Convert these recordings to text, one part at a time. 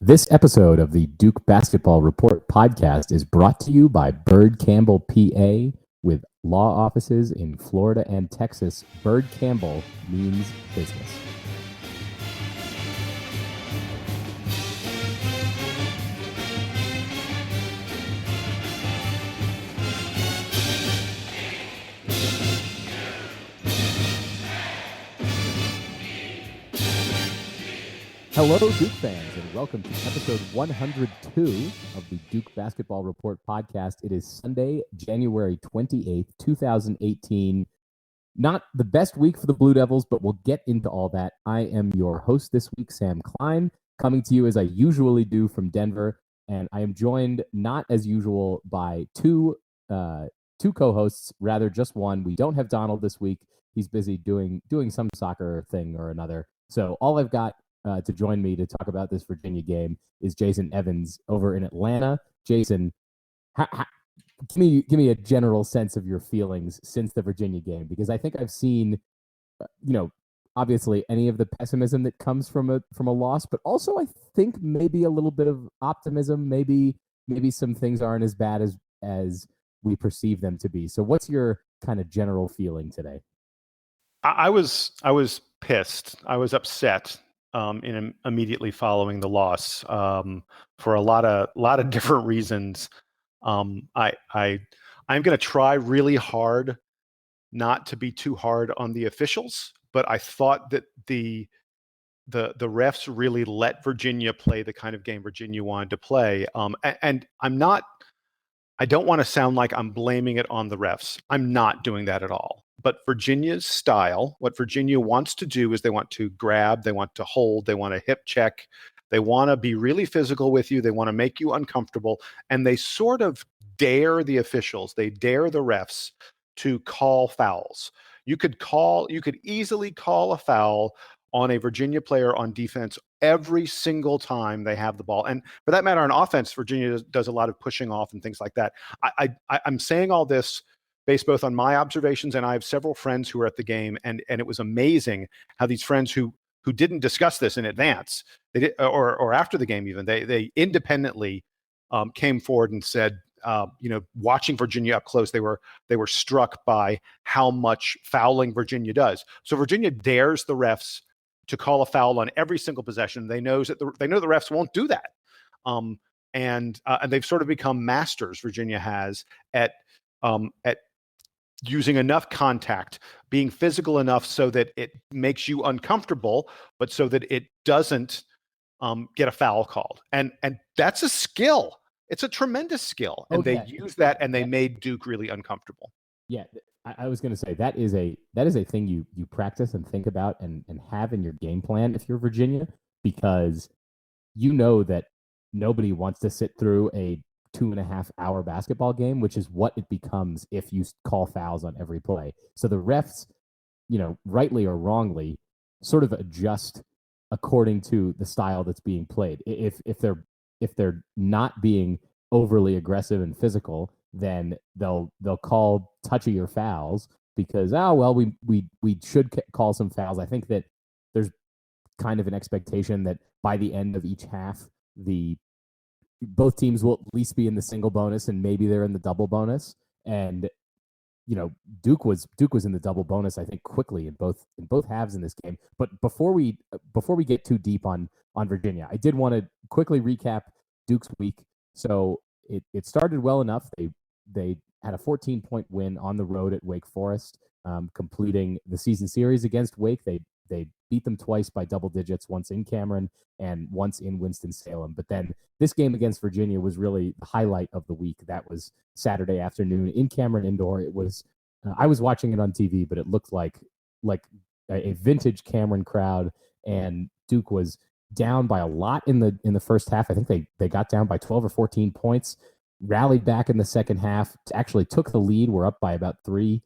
This episode of the Duke Basketball Report podcast is brought to you by Byrd Campbell, PA. With law offices in Florida and Texas, Byrd Campbell means business. Hello, Duke fans, and welcome to episode 102 of the Duke Basketball Report podcast. It is Sunday, January 28th, 2018. Not the best week for the Blue Devils, but we'll get into all that. I am your host this week, Sam Klein, coming to you as I usually do from Denver, and I am joined, not as usual, by two co-hosts, rather just one. We don't have Donald this week. He's busy doing some soccer thing or another. So all I've got to join me to talk about this Virginia game is Jason Evans over in Atlanta. Jason, give me a general sense of your feelings since the Virginia game, because I think I've seen, obviously any of the pessimism that comes from a loss, but also I think maybe a little bit of optimism. Maybe some things aren't as bad as we perceive them to be. So what's your kind of general feeling today? I was pissed. I was upset. Immediately following the loss, for a lot of different reasons. I'm going to try really hard not to be too hard on the officials, but I thought that the refs really let Virginia play the kind of game Virginia wanted to play. And I don't want to sound like I'm blaming it on the refs. I'm not doing that at all. But Virginia's style, what Virginia wants to do is they want to grab, they want to hold, they want to hip check, they want to be really physical with you, they want to make you uncomfortable, and they sort of dare the officials, they dare the refs to call fouls. You could easily call a foul on a Virginia player on defense every single time they have the ball. And for that matter, on offense, Virginia does a lot of pushing off and things like that. I'm saying all this based both on my observations, and I have several friends who were at the game, and it was amazing how these friends who didn't discuss this in advance, they did, or after the game even, they independently came forward and said, watching Virginia up close, they were struck by how much fouling Virginia does. So Virginia dares the refs to call a foul on every single possession. They know the refs won't do that, and they've sort of become masters. Virginia has at using enough contact, being physical enough so that it makes you uncomfortable, but so that it doesn't get a foul called. And that's a skill. It's a tremendous skill. And they use that, and they made Duke really uncomfortable. Yeah, I was going to say that is a thing you practice and think about and have in your game plan if you're Virginia, because you know that nobody wants to sit through a 2.5-hour basketball game, which is what it becomes if you call fouls on every play. So the refs, rightly or wrongly, sort of adjust according to the style that's being played. If they're not being overly aggressive and physical, then they'll call touchier fouls because we should call some fouls. I think that there's kind of an expectation that by the end of each half, both teams will at least be in the single bonus, and maybe they're in the double bonus. And Duke was in the double bonus, I think, quickly in both halves in this game. But before we get too deep on Virginia, I did want to quickly recap Duke's week. So it started well enough. They had a 14-point win on the road at Wake Forest, completing the season series against Wake. They beat them twice by double digits, once in Cameron and once in Winston-Salem. But then this game against Virginia was really the highlight of the week. That was Saturday afternoon in Cameron Indoor. It was I was watching it on TV, but it looked like a vintage Cameron crowd, and Duke was down by a lot in the first half. I think they got down by 12 or 14 points, rallied back in the second half, actually took the lead. We're up by about 3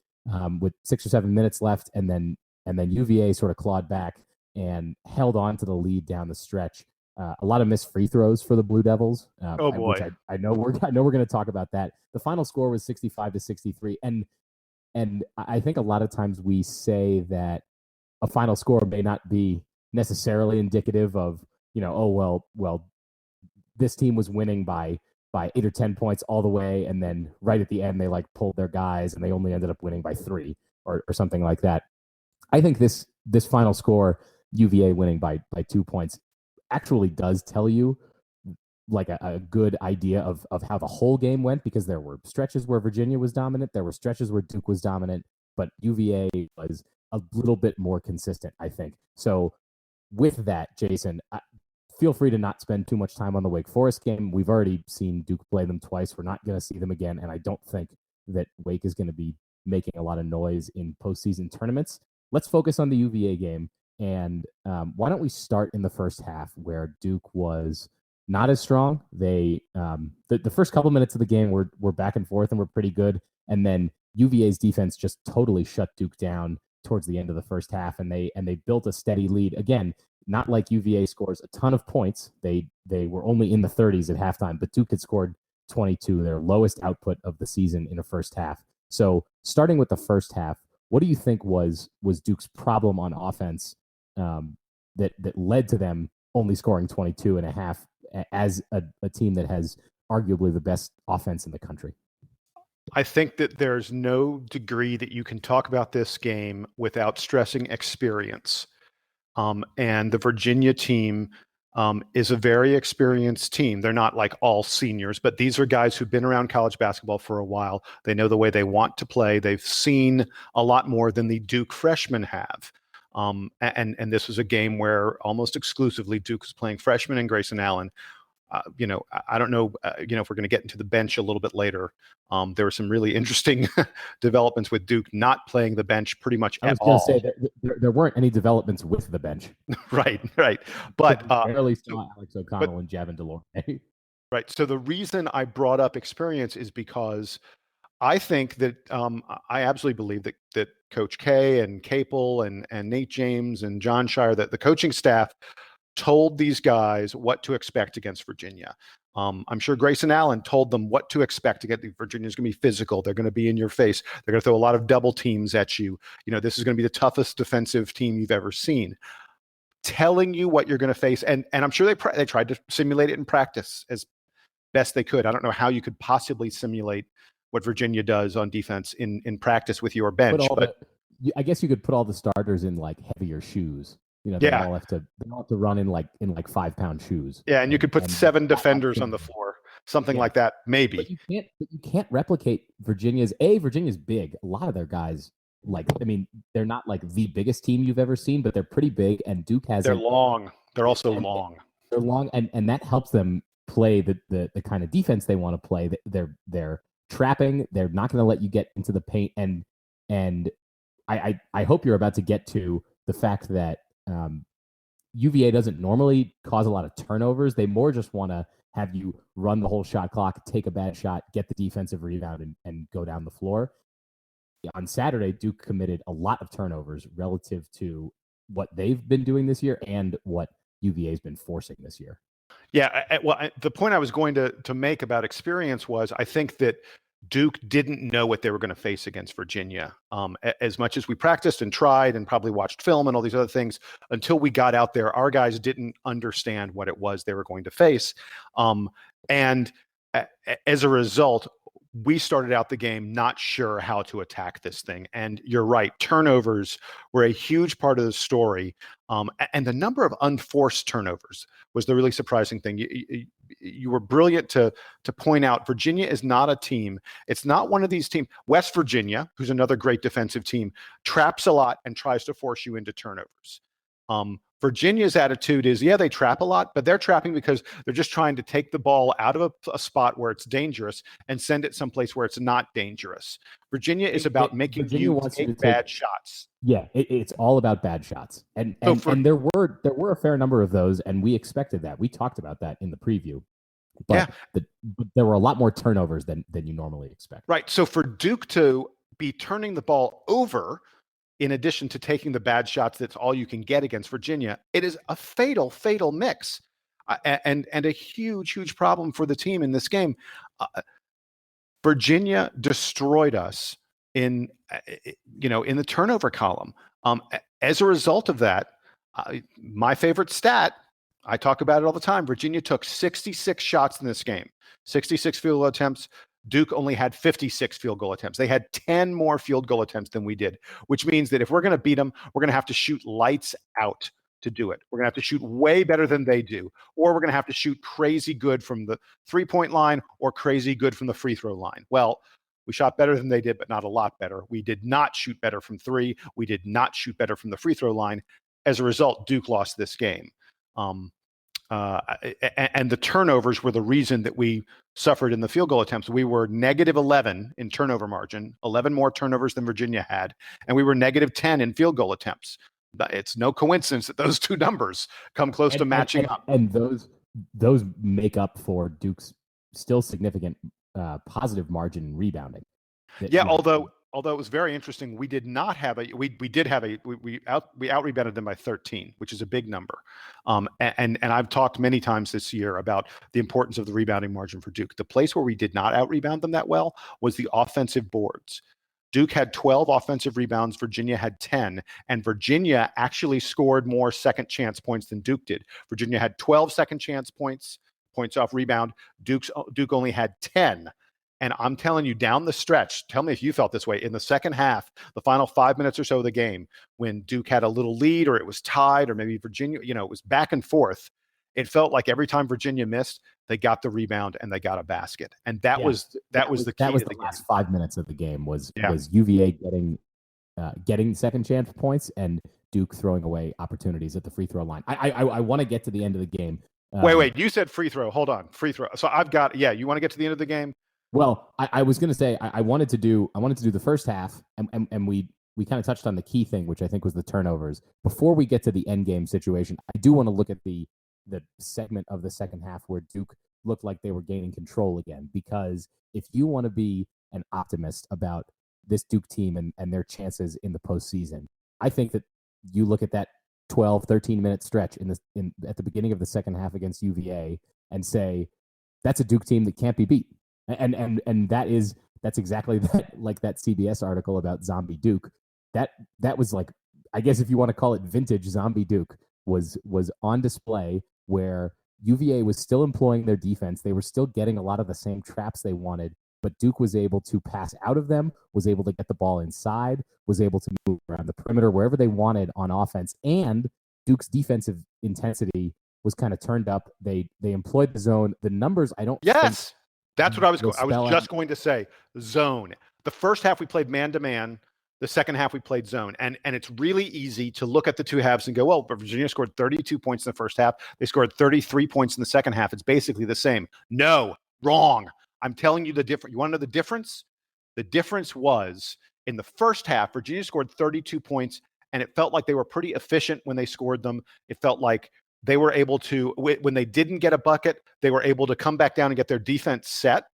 with 6 or 7 minutes left, and then UVA sort of clawed back and held on to the lead down the stretch. A lot of missed free throws for the Blue Devils. Oh boy! I know we're going to talk about that. The final score was 65-63, and I think a lot of times we say that a final score may not be necessarily indicative of, oh well, this team was winning by 8 or 10 points all the way, and then right at the end they like pulled their guys and they only ended up winning by 3 or something like that. I think this final score, UVA winning by 2 points, actually does tell you like a good idea of how the whole game went, because there were stretches where Virginia was dominant, there were stretches where Duke was dominant, but UVA was a little bit more consistent, I think. So with that, Jason, feel free to not spend too much time on the Wake Forest game. We've already seen Duke play them twice. We're not going to see them again, and I don't think that Wake is going to be making a lot of noise in postseason tournaments. Let's focus on the UVA game, and why don't we start in the first half where Duke was not as strong. They the first couple minutes of the game were back and forth and were pretty good, and then UVA's defense just totally shut Duke down towards the end of the first half, and they built a steady lead. Again, not like UVA scores a ton of points. They were only in the 30s at halftime, but Duke had scored 22, their lowest output of the season in a first half. So starting with the first half, what do you think was Duke's problem on offense that led to them only scoring 22 and a half as a team that has arguably the best offense in the country? I think that there's no degree that you can talk about this game without stressing experience. And the Virginia team is a very experienced team. They're not like all seniors, but these are guys who've been around college basketball for a while. They know the way they want to play. They've seen a lot more than the Duke freshmen have. And this was a game where almost exclusively Duke was playing freshmen and Grayson Allen. I don't know, if we're going to get into the bench a little bit later. There were some really interesting developments with Duke not playing the bench pretty much at all. I was going to say that there weren't any developments with the bench. Right. But barely saw Alex O'Connell and Javin DeLore. Right. So the reason I brought up experience is because I think that I absolutely believe that Coach K and Capel and Nate James and John Shire, that the coaching staff told these guys what to expect against Virginia. I'm sure Grayson Allen told them what to expect to get. Virginia's going to be physical. They're going to be in your face. They're going to throw a lot of double teams at you. This is going to be the toughest defensive team you've ever seen. Telling you what you're going to face, and I'm sure they tried to simulate it in practice as best they could. I don't know how you could possibly simulate what Virginia does on defense in practice with your bench. I guess you could put all the starters in like heavier shoes. They all have to run in like 5-pound shoes. Yeah, and you could put 7 defenders on the floor, something like that, maybe. But you can't replicate Virginia's big. A lot of their guys, they're not like the biggest team you've ever seen, but they're pretty big. And Duke has. They're long. They're also long. They're long, and that helps them play the kind of defense they want to play. They're trapping. They're not going to let you get into the paint. And I hope you're about to get to the fact that UVA doesn't normally cause a lot of turnovers. They more just want to have you run the whole shot clock, take a bad shot, get the defensive rebound, and go down the floor. On Saturday, Duke committed a lot of turnovers relative to what they've been doing this year and what UVA's been forcing this year. Yeah, the point I was going to make about experience was I think that Duke didn't know what they were going to face against Virginia. As much as we practiced and tried and probably watched film and all these other things, until we got out there, our guys didn't understand what it was they were going to face. And as a result, we started out the game not sure how to attack this thing. And you're right, turnovers were a huge part of the story. And the number of unforced turnovers was the really surprising thing. You were brilliant to point out Virginia is not a team. It's not one of these teams. West Virginia, who's another great defensive team, traps a lot and tries to force you into turnovers. Virginia's attitude is, they trap a lot, but they're trapping because they're just trying to take the ball out of a spot where it's dangerous and send it someplace where it's not dangerous. Virginia is about making you take bad shots. Yeah, it's all about bad shots. And there were a fair number of those, and we expected that. We talked about that in the preview. But there were a lot more turnovers than you normally expect. Right. So for Duke to be turning the ball over, in addition to taking the bad shots, that's all you can get against Virginia. It is a fatal mix, and a huge problem for the team in this game. Virginia destroyed us in the turnover column. As a result of that, my favorite stat I talk about it all the time. Virginia took 66 shots in this game, 66 field goal attempts. Duke only had 56 field goal attempts. They had 10 more field goal attempts than we did, which means that if we're going to beat them, we're going to have to shoot lights out to do it. We're going to have to shoot way better than they do, or we're going to have to shoot crazy good from the 3-point line or crazy good from the free throw line. Well, we shot better than they did, but not a lot better. We did not shoot better from 3. We did not shoot better from the free throw line. As a result, Duke lost this game. And the turnovers were the reason that we suffered in the field goal attempts. We were -11 in turnover margin, 11 more turnovers than Virginia had, and we were -10 in field goal attempts. It's no coincidence that those two numbers come close to matching up. And those make up for Duke's still significant positive margin in rebounding. Yeah, although it was very interesting, we did not have we out rebounded them by 13, which is a big number. And I've talked many times this year about the importance of the rebounding margin for Duke. The place where we did not out rebound them that well was the offensive boards. Duke had 12 offensive rebounds, Virginia had 10, and Virginia actually scored more second chance points than Duke did. Virginia had 12 second chance points off rebound. Duke only had 10. And I'm telling you, down the stretch, tell me if you felt this way, in the second half, the final 5 minutes or so of the game, when Duke had a little lead or it was tied or maybe Virginia, it was back and forth, it felt like every time Virginia missed, they got the rebound and they got a basket. And that was the key. That was the last 5 minutes of the game was UVA getting second chance points and Duke throwing away opportunities at the free throw line. I want to get to the end of the game. Wait, you said free throw. Hold on. Free throw. So you want to get to the end of the game? Well, I was going to say I wanted to do the first half, and we kind of touched on the key thing, which I think was the turnovers. Before we get to the end game situation, I do want to look at the segment of the second half where Duke looked like they were gaining control again. Because if you want to be an optimist about this Duke team and their chances in the postseason, I think that you look at that 12, 13-minute stretch at the beginning of the second half against UVA and say that's a Duke team that can't be beat. And that's exactly that, like that CBS article about Zombie Duke. That was like, I guess if you want to call it vintage Zombie Duke, was on display, where UVA was still employing their defense. They were still getting a lot of the same traps they wanted, but Duke was able to pass out of them, was able to get the ball inside, was able to move around the perimeter wherever they wanted on offense, and Duke's defensive intensity was kind of turned up. They employed the zone. The numbers, I don't Yes. That's what I was just going to say. Zone. The first half we played man-to-man. The second half we played zone. And it's really easy to look at the two halves and go, well, but Virginia scored 32 points in the first half. They scored 33 points in the second half. It's basically the same. No, wrong. I'm telling you the difference. You want to know the difference? The difference was in the first half, Virginia scored 32 points, and it felt like they were pretty efficient when they scored them. It felt like they were able to, when they didn't get a bucket, they were able to come back down and get their defense set.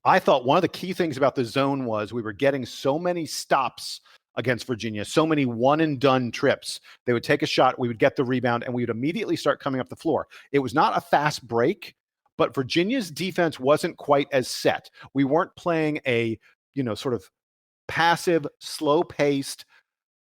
I thought one of the key things about the zone was we were getting so many stops against Virginia, so many one-and-done trips. They would take a shot, we would get the rebound, and we would immediately start coming up the floor. It was not a fast break, but Virginia's defense wasn't quite as set. We weren't playing a, sort of passive, slow-paced,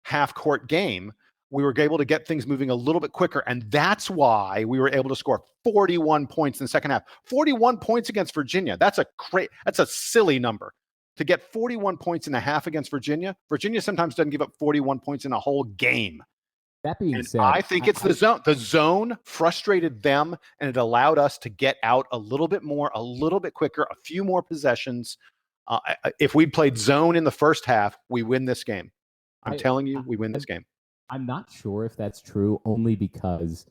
half-court game. We were able to get things moving a little bit quicker, and that's why we were able to score 41 points in the second half. 41 points against Virginia. That's a silly number. To get 41 points in a half against Virginia, Virginia sometimes doesn't give up 41 points in a whole game. That being said, I think it's the zone. The zone frustrated them, and it allowed us to get out a little bit more, a little bit quicker, a few more possessions. If we played zone in the first half, we win this game. I'm telling you, we win this game. I'm not sure if that's true, only because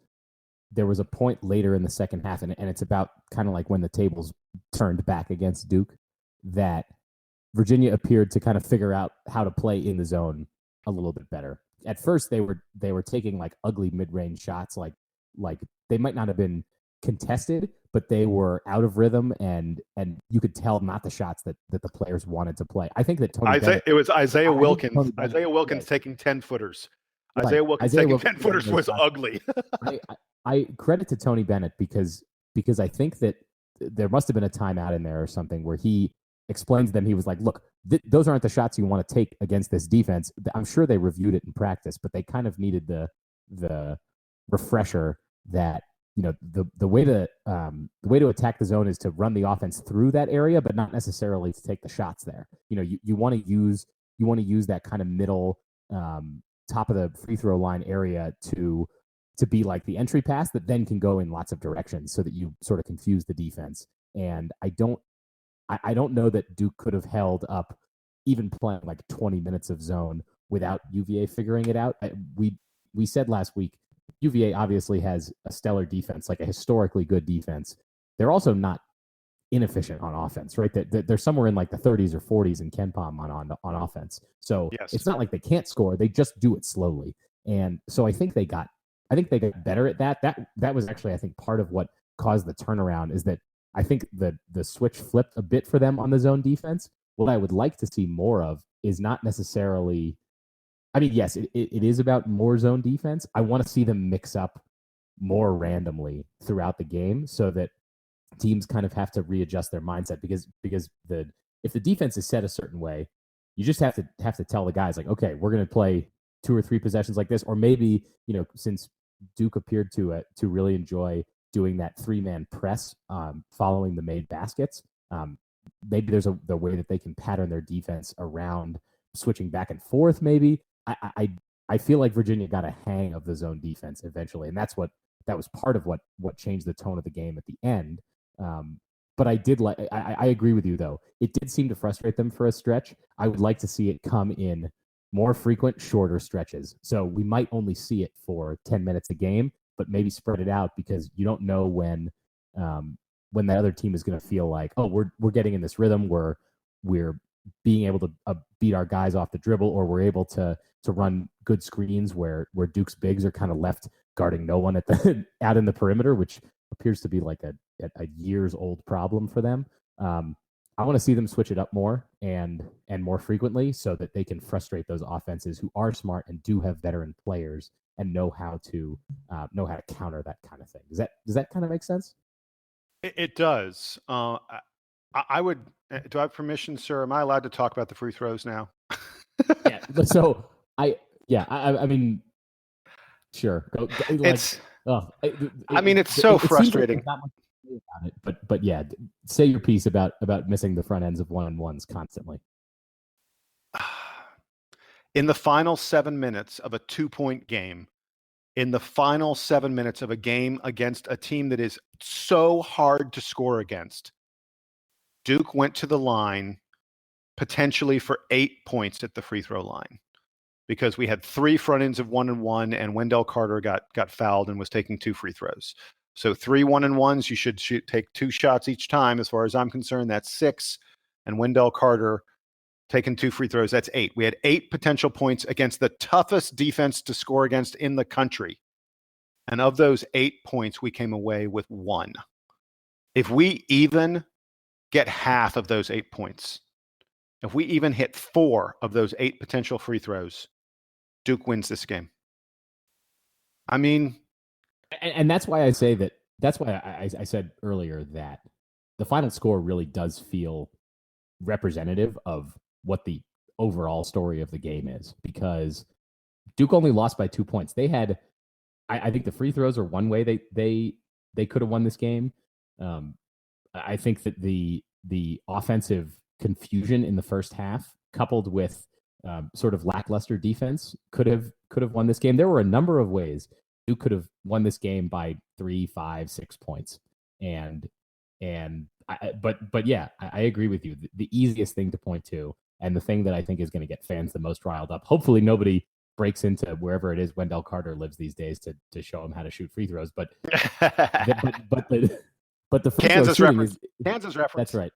there was a point later in the second half, and it's about kind of like when the tables turned back against Duke, that Virginia appeared to kind of figure out how to play in the zone a little bit better. At first, they were taking like ugly mid-range shots, like they might not have been contested, but they were out of rhythm, and you could tell not the shots that the players wanted to play. I think that it was Isaiah Wilkins. Isaiah Wilkins taking 10-footers. Isaiah Wilkins taking 10-footers was ugly. I credit to Tony Bennett because I think that there must have been a timeout in there or something where he explained to them, he was like, look, those aren't the shots you want to take against this defense. I'm sure they reviewed it in practice, but they kind of needed the refresher that the way to attack the zone is to run the offense through that area, but not necessarily to take the shots there. You want to use that kind of middle top of the free throw line area to be like the entry pass that then can go in lots of directions, so that you sort of confuse the defense. And I don't know that Duke could have held up even playing like 20 minutes of zone without UVA figuring it out. We said last week, UVA obviously has a stellar defense, like a historically good defense. They're also not inefficient on offense, right? They're somewhere in like the 30s or 40s in KenPom on offense. So Yes. It's not like they can't score; they just do it slowly. And so I think they got better at that. That was actually, I think, part of what caused the turnaround, is that I think the switch flipped a bit for them on the zone defense. What I would like to see more of is not necessarily, I mean, yes, it is about more zone defense. I want to see them mix up more randomly throughout the game, so that teams kind of have to readjust their mindset, because if the defense is set a certain way, you just have to tell the guys, like, okay, we're going to play 2 or 3 possessions like this, or maybe, since Duke appeared to really enjoy doing that 3-man press following the made baskets, maybe there's the way that they can pattern their defense around switching back and forth. Maybe I feel like Virginia got a hang of the zone defense eventually, and that was part of what changed the tone of the game at the end. But I agree with you, though. It did seem to frustrate them for a stretch. I would like to see it come in more frequent, shorter stretches. So we might only see it for 10 minutes a game, but maybe spread it out, because you don't know when that other team is going to feel like, oh, we're getting in this rhythm where we're being able to beat our guys off the dribble, or we're able to run good screens where Duke's bigs are kind of left guarding no one out in the perimeter, which appears to be like a years old problem for them. I want to see them switch it up more and more frequently, so that they can frustrate those offenses who are smart and do have veteran players and know how to counter that kind of thing. Does that kind of make sense? It does. I would. Do I have permission, sir? Am I allowed to talk about the free throws now? Yeah. So I mean, sure. It's so frustrating. About it, but yeah, say your piece about missing the front ends of 1-on-1s constantly. In the final 7 minutes of a 2-point game, in the final 7 minutes of a game against a team that is so hard to score against, Duke went to the line potentially for 8 points at the free throw line, because we had 3 front ends of 1-on-1, and Wendell Carter got fouled and was taking 2 free throws. So 3 1-on-1s, you should take 2 shots each time. As far as I'm concerned, that's 6. And Wendell Carter taking 2 free throws, that's 8. We had 8 potential points against the toughest defense to score against in the country. And of those 8 points, we came away with 1. If we even get half of those 8 points, if we even hit 4 of those 8 potential free throws, Duke wins this game. I mean, and that's why I say that. That's why I said earlier that the final score really does feel representative of what the overall story of the game is, because Duke only lost by 2 points. They had, I think the free throws are one way they could have won this game. I think that the offensive confusion in the first half, coupled with sort of lackluster defense, could have won this game. There were a number of ways Duke could have won this game by 3, 5, 6 points. But yeah, I agree with you. The easiest thing to point to, and the thing that I think is going to get fans the most riled up, hopefully nobody breaks into wherever it is Wendell Carter lives these days to show him how to shoot free throws. But the free Kansas throw shooting reference. Kansas reference. That's right.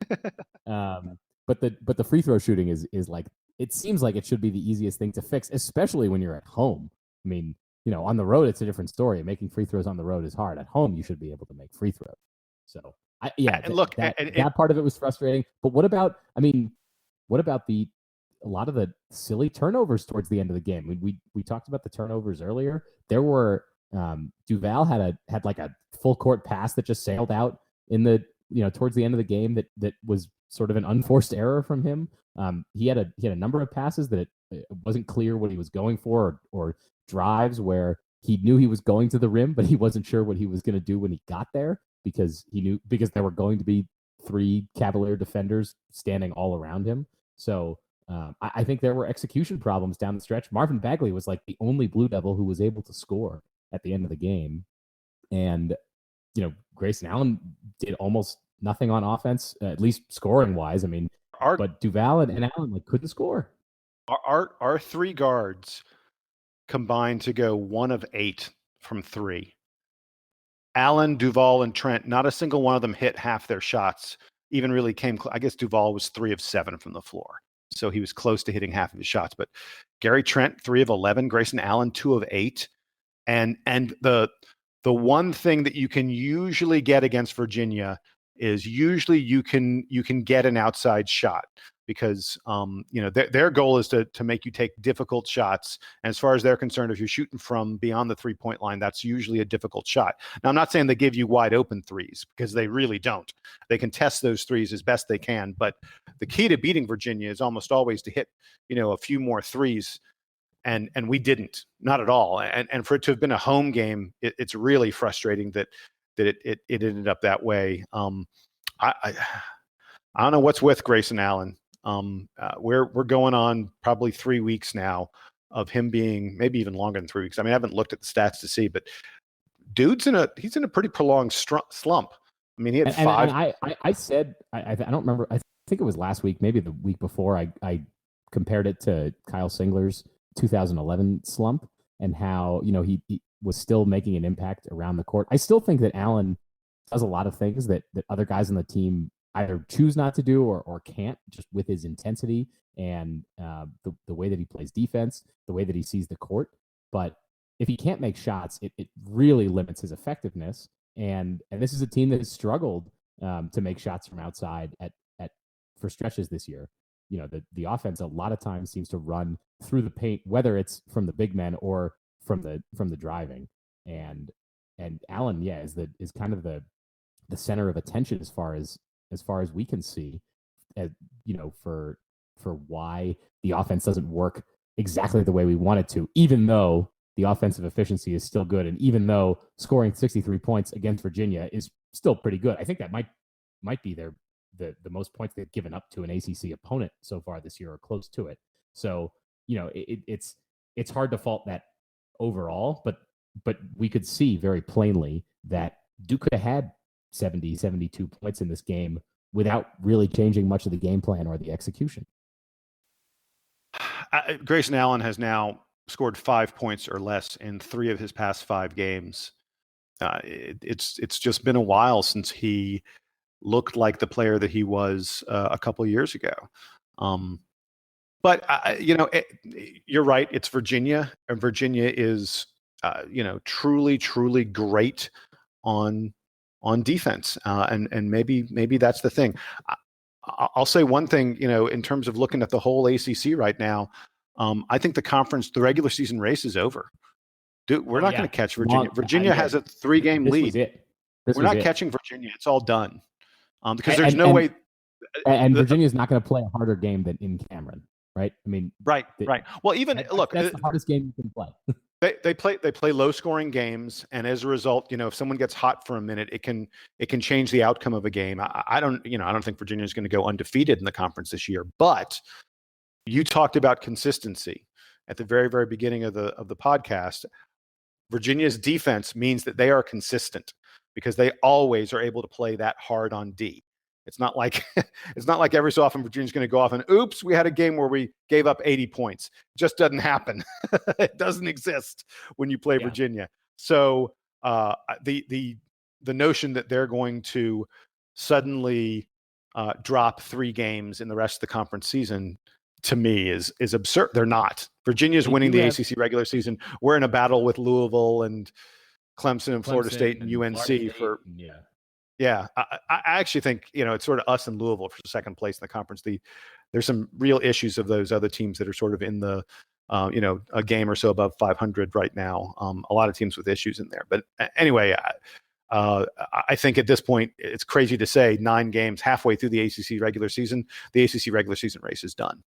But the free throw shooting is like, it seems like it should be the easiest thing to fix, especially when you're at home. I mean, on the road, it's a different story. Making free throws on the road is hard. At home, you should be able to make free throws. So, that part of it was frustrating. But what about a lot of the silly turnovers towards the end of the game? We talked about the turnovers earlier. There were Duval had like a full court pass that just sailed out in the towards the end of the game that was sort of an unforced error from him. He had a number of passes that it wasn't clear what he was going for, or drives where he knew he was going to the rim, but he wasn't sure what he was going to do when he got there because there were going to be 3 Cavalier defenders standing all around him. So I think there were execution problems down the stretch. Marvin Bagley was like the only Blue Devil who was able to score at the end of the game. And, Grayson Allen did almost nothing on offense, at least scoring wise. I mean, but Duval and Allen couldn't score. Our 3 guards combined to go 1 of 8 from 3. Allen, Duval, and Trent, not a single one of them hit half their shots, even really came I guess Duval was 3 of 7 from the floor. So he was close to hitting half of his shots. But Gary Trent, 3 of 11, Grayson Allen, 2 of 8. And the one thing that you can usually get against Virginia is usually you can get an outside shot because their goal is to make you take difficult shots. And as far as they're concerned, if you're shooting from beyond the 3-point line, that's usually a difficult shot. Now, I'm not saying they give you wide open threes because they really don't. They can test those threes as best they can. But the key to beating Virginia is almost always to hit, a few more threes. And we didn't, not at all. And for it to have been a home game, it's really frustrating that it ended up that way. I don't know what's with Grayson Allen. We're going on probably 3 weeks now of him being maybe even longer than 3 weeks. I mean, I haven't looked at the stats to see, but he's in a pretty prolonged slump. I mean, he had 5. And I said, I don't remember. I think it was last week, maybe the week before. I compared it to Kyle Singler's 2011 slump and how, he was still making an impact around the court. I still think that Allen does a lot of things that other guys on the team either choose not to do or can't, just with his intensity and the way that he plays defense, the way that he sees the court. But if he can't make shots, it really limits his effectiveness. And this is a team that has struggled to make shots from outside for stretches this year. The offense a lot of times seems to run through the paint, whether it's from the big men or from the driving. And Allen, is kind of the center of attention as far as we can see, for why the offense doesn't work exactly the way we want it to, even though the offensive efficiency is still good, and even though scoring 63 points against Virginia is still pretty good. I think that might be the most points they've given up to an ACC opponent so far this year, or close to it. So it's hard to fault that overall, but we could see very plainly that Duke could have had 70, 72 points in this game without really changing much of the game plan or the execution. Grayson Allen has now scored 5 points or less in 3 of his past 5 games. It's just been a while since he looked like the player that he was a couple years ago. But you're right. It's Virginia, and Virginia is truly, truly great on defense. And maybe that's the thing. I'll say one thing, in terms of looking at the whole ACC right now, I think the regular season race is over. Dude, we're not going to catch Virginia. Virginia has a 3-game lead. We're not catching Virginia. It's all done. Because there's no way. And Virginia's not going to play a harder game than in Cameron, right? I mean, right. Well, look, that's the hardest game you can play. They play low scoring games, and as a result, if someone gets hot for a minute, it can change the outcome of a game. I don't think Virginia is going to go undefeated in the conference this year. But you talked about consistency at the very, very beginning of the podcast. Virginia's defense means that they are consistent because they always are able to play that hard on D. It's not like every so often Virginia's going to go off and oops, we had a game where we gave up 80 points. It just doesn't happen. It doesn't exist when you play Virginia. So the notion that they're going to suddenly drop 3 games in the rest of the conference season, to me, is absurd. They're not. Virginia's winning the ACC regular season. We're in a battle with Louisville and Clemson and Florida State and UNC for. Yeah, I actually think it's sort of us and Louisville for second place in the conference. There's some real issues of those other teams that are sort of in the a game or so above 500 right now. A lot of teams with issues in there. But anyway, I think at this point it's crazy to say 9 games halfway through the ACC regular season, the ACC regular season race is done.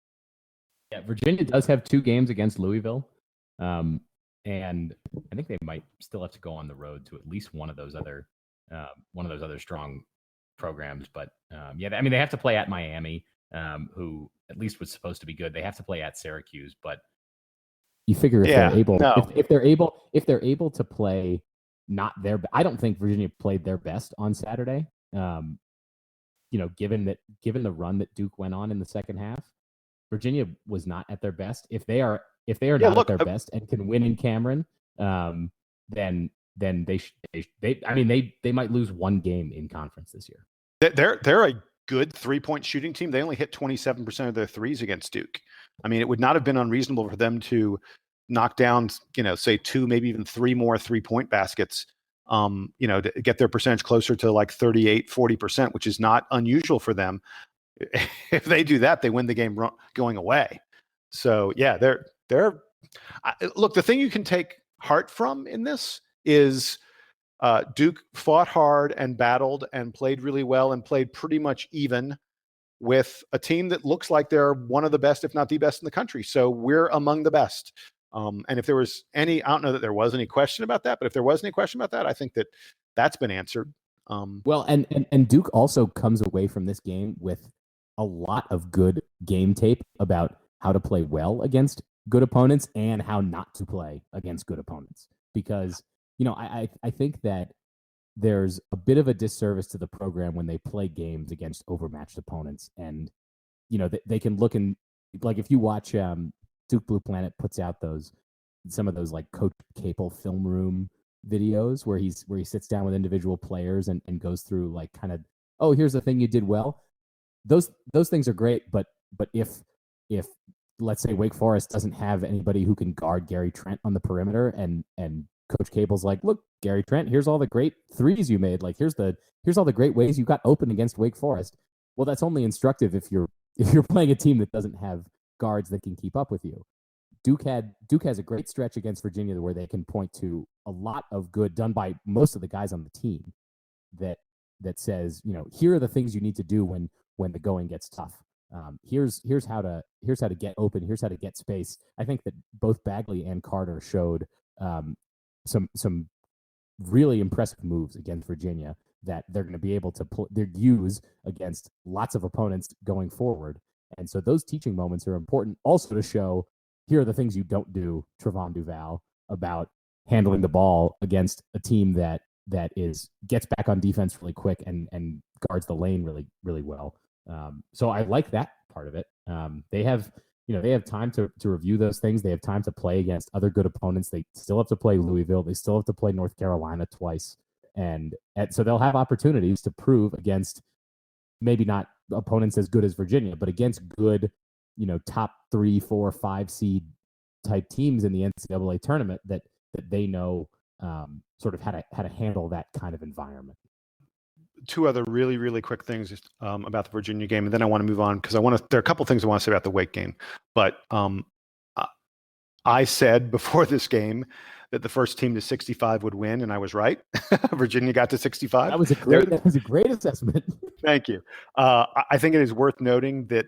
Yeah, Virginia does have 2 games against Louisville. And I think they might still have to go on the road to at least one of those other strong programs. But yeah, I mean, they have to play at Miami, who at least was supposed to be good. They have to play at Syracuse, but you figure if they're able, if they're able to play not their, I don't think Virginia played their best on Saturday. Given the run that Duke went on in the second half, Virginia was not at their best. If they are not at their best and can win in Cameron, then they might lose one game in conference this year. They're a good 3-point shooting team. They only hit 27% of their threes against Duke. I mean, it would not have been unreasonable for them to knock down, say 2, maybe even 3 more 3-point baskets, to get their percentage closer to like 38-40%, which is not unusual for them. If they do that, they win the game going away. So yeah, look, the thing you can take heart from in this is Duke fought hard and battled and played really well and played pretty much even with a team that looks like they're one of the best, if not the best in the country. So we're among the best. And if there was I don't know that there was any question about that, but if there was any question about that, I think that's been answered. Well, and Duke also comes away from this game with a lot of good game tape about how to play well against good opponents and how not to play against good opponents. Because, I think that there's a bit of a disservice to the program when they play games against overmatched opponents. And, they can look in, like, if you watch Duke Blue Planet puts out some of those like Coach Capel film room videos where he sits down with individual players and goes through like kind of, oh, here's the thing you did well. Those things are great, but if let's say Wake Forest doesn't have anybody who can guard Gary Trent on the perimeter, and Coach Cable's like, look, Gary Trent, here's all the great threes you made. Like here's all the great ways you got open against Wake Forest. Well, that's only instructive if you're playing a team that doesn't have guards that can keep up with you. Duke has a great stretch against Virginia where they can point to a lot of good done by most of the guys on the team that says, here are the things you need to do when the going gets tough. Here's how to get open. Here's how to get space. I think that both Bagley and Carter showed some really impressive moves against Virginia that they're going to be able to use against lots of opponents going forward. And so those teaching moments are important also to show, here are the things you don't do, Trevon Duval, about handling the ball against a team that gets back on defense really quick and guards the lane really, really well. So I like that part of it. They have time to review those things. They have time to play against other good opponents. They still have to play Louisville. They still have to play North Carolina twice. And so they'll have opportunities to prove against maybe not opponents as good as Virginia, but against good, top 3, 4, 5 seed type teams in the NCAA tournament that they know sort of how to handle that kind of environment. 2 other really, really quick things about the Virginia game, and then I want to move on because there are a couple things I want to say about the Wake game. But I said before this game that the first team to 65 would win, and I was right. Virginia got to 65. That was a great assessment. Thank you. I think it is worth noting that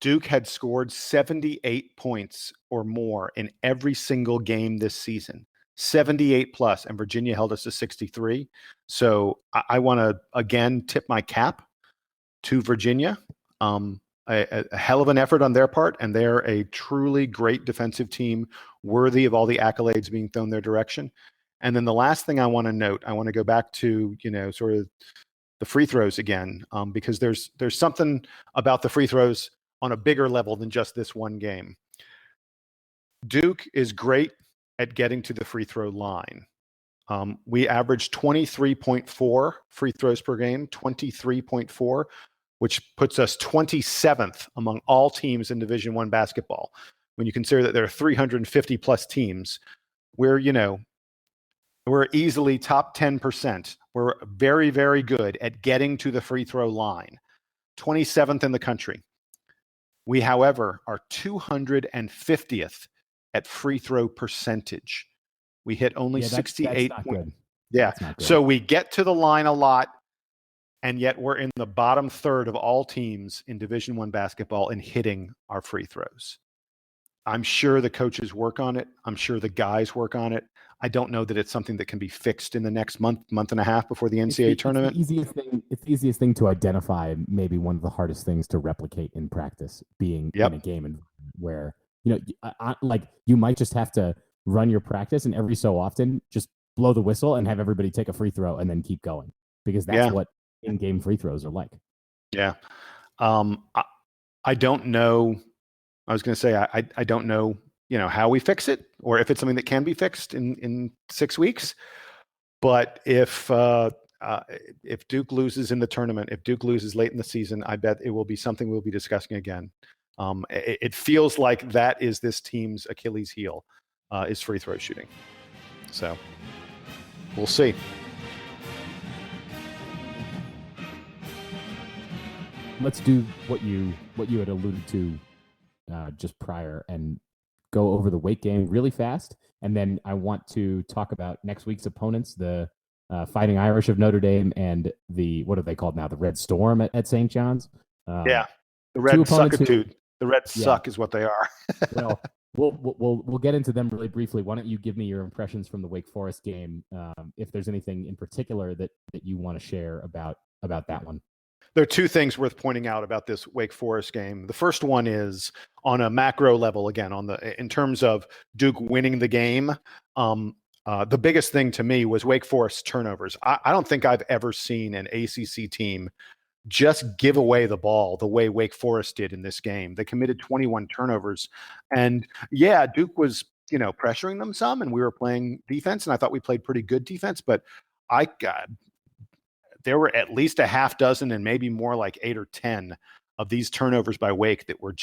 Duke had scored 78 points or more in every single game this season. 78 plus, and Virginia held us to 63. So I want to again tip my cap to Virginia. A hell of an effort on their part, and they're a truly great defensive team, worthy of all the accolades being thrown their direction. And then the last thing I want to note, I want to go back to sort of the free throws again, because there's something about the free throws on a bigger level than just this one game. Duke is great at getting to the free throw line. We averaged 23.4 free throws per game, 23.4, which puts us 27th among all teams in Division I basketball. When you consider that there are 350 plus teams, we're easily top 10%. We're very, very good at getting to the free throw line. 27th in the country. We, however, are 250th at free throw percentage. We hit only 68. That's not good. Yeah. That's not good. So we get to the line a lot, and yet we're in the bottom third of all teams in Division I basketball in hitting our free throws. I'm sure the coaches work on it. I'm sure the guys work on it. I don't know that it's something that can be fixed in the next month and a half before the NCAA tournament. It's the easiest thing to identify. Maybe one of the hardest things to replicate in practice, being in a game and where like you might just have to run your practice and every so often just blow the whistle and have everybody take a free throw and then keep going, because that's what in-game free throws are like. Yeah. I don't know. I was going to say, I don't know, how we fix it or if it's something that can be fixed in 6 weeks. But if Duke loses in the tournament, if Duke loses late in the season, I bet it will be something we'll be discussing again. It feels like that is this team's Achilles heel, is free throw shooting. So we'll see. Let's do what you had alluded to just prior and go over the Wake game really fast. And then I want to talk about next week's opponents, the Fighting Irish of Notre Dame and the, what are they called now? The Red Storm at St. John's. The Red Suckitude. The Red Suck is what they are. Well, we'll get into them really briefly. Why don't you give me your impressions from the Wake Forest game? If there's anything in particular that you want to share about that one. There are two things worth pointing out about this Wake Forest game. The first one is on a macro level, again, in terms of Duke winning the game. The biggest thing to me was Wake Forest turnovers. I don't think I've ever seen an ACC team just give away the ball the way Wake Forest did in this game. They committed 21 turnovers. And Duke was, pressuring them some, and we were playing defense, and I thought we played pretty good defense, but there were at least a half dozen and maybe more, like 8 or 10 of these turnovers by Wake that were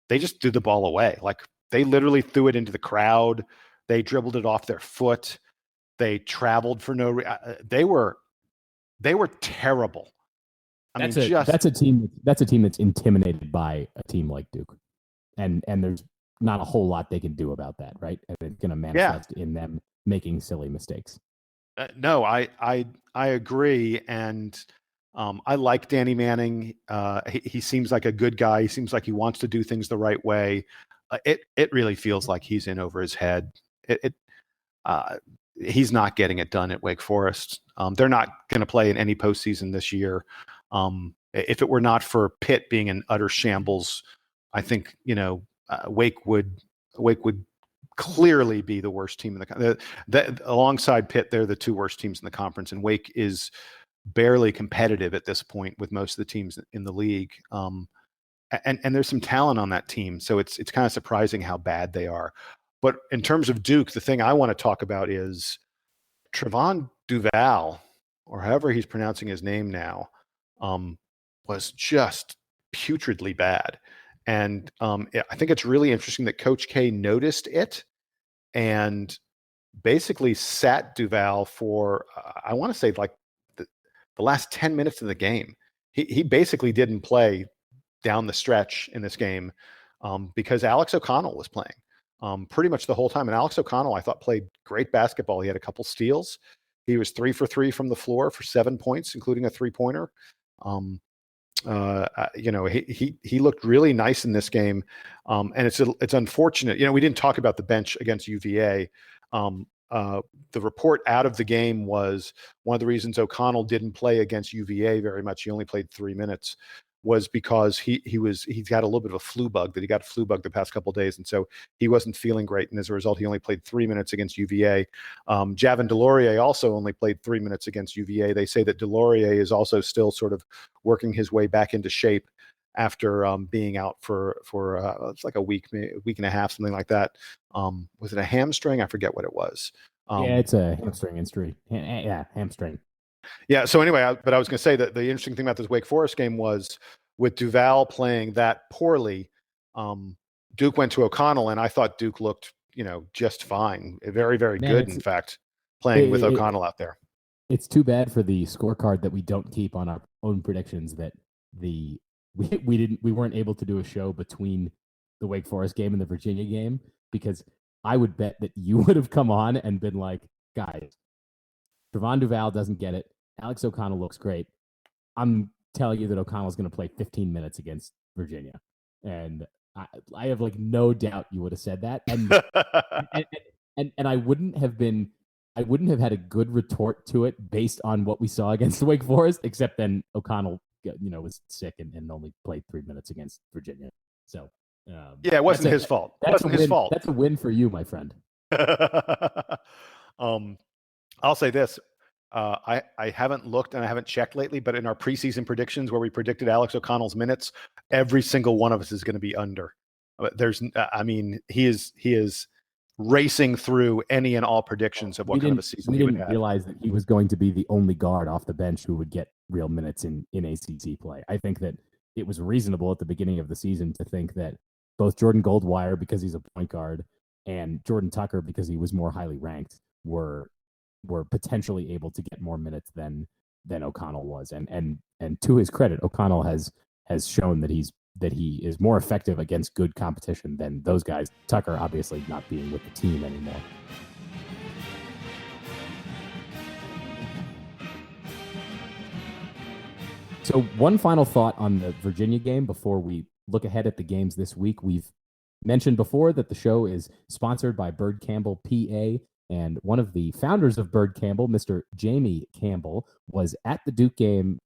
they just threw the ball away. Like they literally threw it into the crowd. They dribbled it off their foot. They traveled for they were terrible. That's a team that's intimidated by a team like Duke. And there's not a whole lot they can do about that, right? And it's going to manifest in them making silly mistakes. No, I agree, and I like Danny Manning. He seems like a good guy. He seems like he wants to do things the right way. It really feels like he's in over his head. He's not getting it done at Wake Forest. They're not going to play in any postseason this year. If it were not for Pitt being an utter shambles, I think Wake would clearly be the worst team in the alongside Pitt. They're the two worst teams in the conference, and Wake is barely competitive at this point with most of the teams in the league. And there's some talent on that team, so it's kind of surprising how bad they are. But in terms of Duke, the thing I want to talk about is Trevon Duval, or however he's pronouncing his name now, was just putridly bad. And I think it's really interesting that Coach K noticed it and basically sat Duval for, I want to say, like the last 10 minutes of the game. He basically didn't play down the stretch in this game because Alex O'Connell was playing pretty much the whole time. And Alex O'Connell, I thought, played great basketball. He had a couple steals. He was 3 for 3 from the floor for 7 points, including a 3-pointer. He looked really nice in this game, and it's unfortunate. We didn't talk about the bench against UVA. The report out of the game was one of the reasons O'Connell didn't play against UVA very much. He only played 3 minutes. Was because he's got a little bit of a flu bug, that he got a flu bug the past couple of days. And so he wasn't feeling great. And as a result, he only played 3 minutes against UVA. Javin DeLaurier also only played 3 minutes against UVA. They say that DeLaurier is also still sort of working his way back into shape after being out for it's like a week and a half, something like that. Was it a hamstring? I forget what it was. It's a hamstring injury. Hamstring. Yeah. So anyway, but I was going to say that the interesting thing about this Wake Forest game was with Duval playing that poorly, Duke went to O'Connell, and I thought Duke looked, just fine. Very, very good, in fact, playing with O'Connell out there. It's too bad for the scorecard that we don't keep on our own predictions, that we weren't able to do a show between the Wake Forest game and the Virginia game, because I would bet that you would have come on and been like, guys, Trevon Duval doesn't get it. Alex O'Connell looks great. I'm telling you that O'Connell's going to play 15 minutes against Virginia. And I have like no doubt you would have said that, and I wouldn't have had a good retort to it based on what we saw against Wake Forest, except then O'Connell, was sick and only played 3 minutes against Virginia. So yeah, it wasn't his fault. That's a win for you, my friend. I'll say this. I haven't looked and I haven't checked lately, but in our preseason predictions where we predicted Alex O'Connell's minutes, every single one of us is going to be under. He is racing through any and all predictions of what kind of a season he would have. We didn't realize that he was going to be the only guard off the bench who would get real minutes in ACC play. I think that it was reasonable at the beginning of the season to think that both Jordan Goldwire, because he's a point guard, and Jordan Tucker, because he was more highly ranked, were potentially able to get more minutes than O'Connell was. And to his credit, O'Connell has shown that he is more effective against good competition than those guys. Tucker obviously not being with the team anymore. So one final thought on the Virginia game before we look ahead at the games this week. We've mentioned before that the show is sponsored by Byrd Campbell, PA, and one of the founders of Byrd Campbell, Mr. Jamie Campbell, was at the Duke game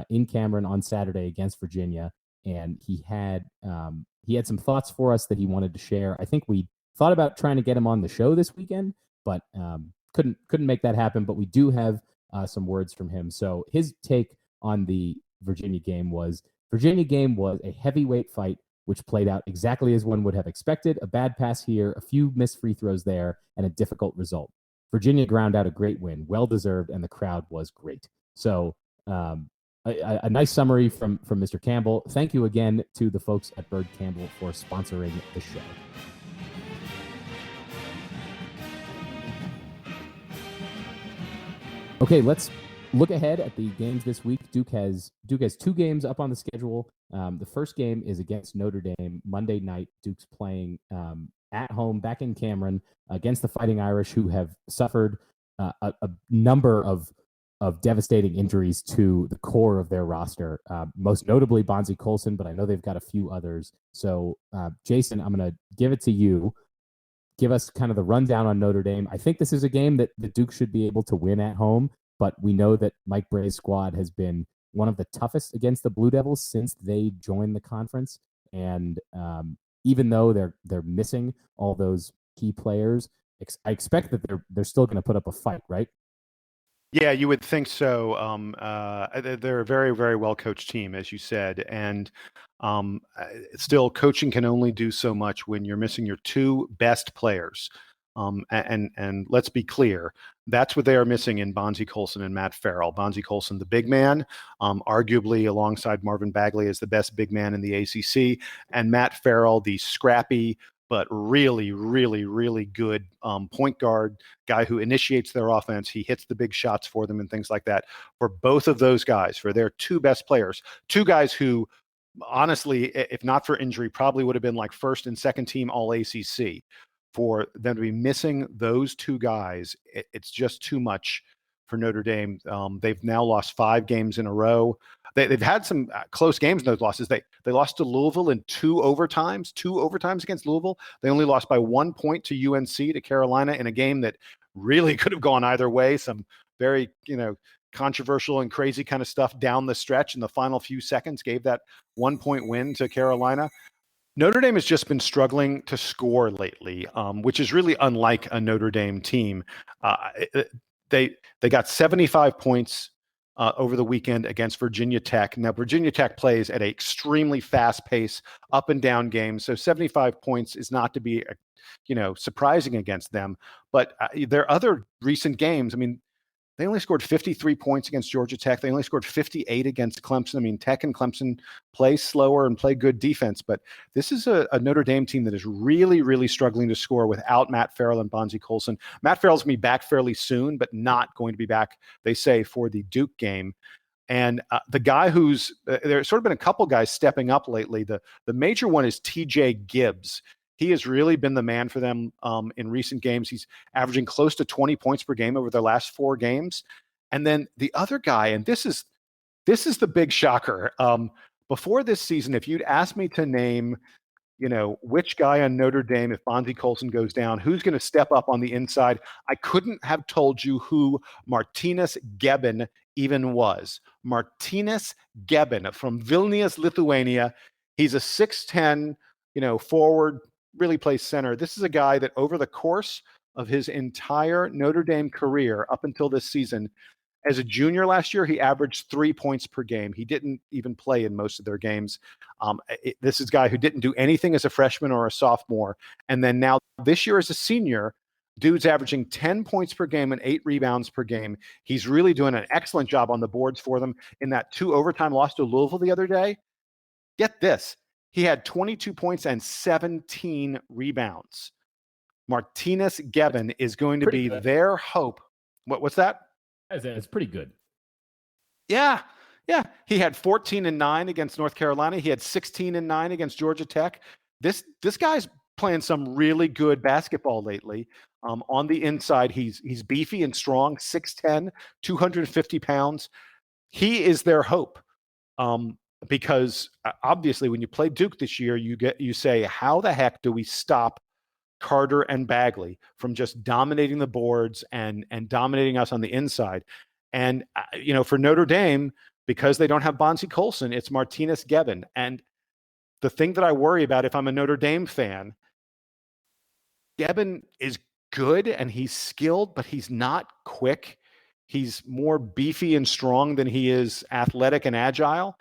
in Cameron on Saturday against Virginia, and he had some thoughts for us that he wanted to share. I think we thought about trying to get him on the show this weekend, but couldn't make that happen. But we do have some words from him. So his take on the Virginia game was a heavyweight fight, which played out exactly as one would have expected. A bad pass here, a few missed free throws there, and a difficult result. Virginia ground out a great win, well-deserved, and the crowd was great. So a nice summary from Mr. Campbell. Thank you again to the folks at Byrd Campbell for sponsoring the show. Okay, let's look ahead at the games this week. Duke has 2 games up on the schedule. The first game is against Notre Dame Monday night. Duke's playing at home back in Cameron against the Fighting Irish, who have suffered a number of devastating injuries to the core of their roster, most notably Bonzie Colson, but I know they've got a few others. So, Jason, I'm going to give it to you. Give us kind of the rundown on Notre Dame. I think this is a game that the Duke should be able to win at home, but we know that Mike Bray's squad has been one of the toughest against the Blue Devils since they joined the conference. And even though they're missing all those key players, I expect that they're still going to put up a fight, right? Yeah, you would think so. They're a very, very well-coached team, as you said. And still, coaching can only do so much when you're missing your 2 best players. And let's be clear, that's what they are missing in Bonzie Colson and Matt Farrell. Bonzie Colson, the big man, arguably alongside Marvin Bagley as the best big man in the ACC, and Matt Farrell, the scrappy but really, really, really good point guard, guy who initiates their offense. He hits the big shots for them and things like that. For both of those guys, for their 2 best players, 2 guys who, honestly, if not for injury, probably would have been like first and second team all ACC. For them to be missing those 2 guys, it's just too much for Notre Dame. They've now lost 5 games in a row. They've had some close games in those losses. They lost to Louisville in 2 overtimes against Louisville. They only lost by 1 point to UNC, to Carolina, in a game that really could have gone either way. Some very, controversial and crazy kind of stuff down the stretch in the final few seconds gave that 1-point win to Carolina. Notre Dame has just been struggling to score lately, which is really unlike a Notre Dame team. They got 75 points over the weekend against Virginia Tech. Now, Virginia Tech plays at an extremely fast pace, up and down games, so 75 points is not to be, surprising against them. But their other recent games, they only scored 53 points against Georgia Tech. They only scored 58 against Clemson. Tech and Clemson play slower and play good defense, but this is a Notre Dame team that is really, really struggling to score without Matt Farrell and Bonzie Colson. Matt Farrell's going to be back fairly soon, but not going to be back, they say, for the Duke game. And the guy there's sort of been a couple guys stepping up lately. The major one is TJ Gibbs. He has really been the man for them in recent games. He's averaging close to 20 points per game over their last 4 games. And then the other guy, and this is the big shocker. Before this season, if you'd asked me to name which guy on Notre Dame, if Bonzie Colson goes down, who's going to step up on the inside? I couldn't have told you who Martinas Geben even was. Martinas Geben from Vilnius, Lithuania. He's a 6'10", forward, really plays center. This is a guy that over the course of his entire Notre Dame career up until this season, as a junior last year, he averaged 3 points per game. He didn't even play in most of their games. This is a guy who didn't do anything as a freshman or a sophomore. And then now this year as a senior, dude's averaging 10 points per game and 8 rebounds per game. He's really doing an excellent job on the boards for them. In that 2 overtime loss to Louisville the other day, get this, he had 22 points and 17 rebounds. Martinas Geben is going to be their hope. What's that? It's pretty good. Yeah. He had 14 and 9 against North Carolina. He had 16 and 9 against Georgia Tech. This guy's playing some really good basketball lately. On the inside, he's beefy and strong, 6'10", 250 pounds. He is their hope. Because obviously when you play Duke this year, you say, how the heck do we stop Carter and Bagley from just dominating the boards and dominating us on the inside? And, for Notre Dame, because they don't have Bonzie Colson, it's Martinas Geben. And the thing that I worry about if I'm a Notre Dame fan, Geben is good and he's skilled, but he's not quick. He's more beefy and strong than he is athletic and agile.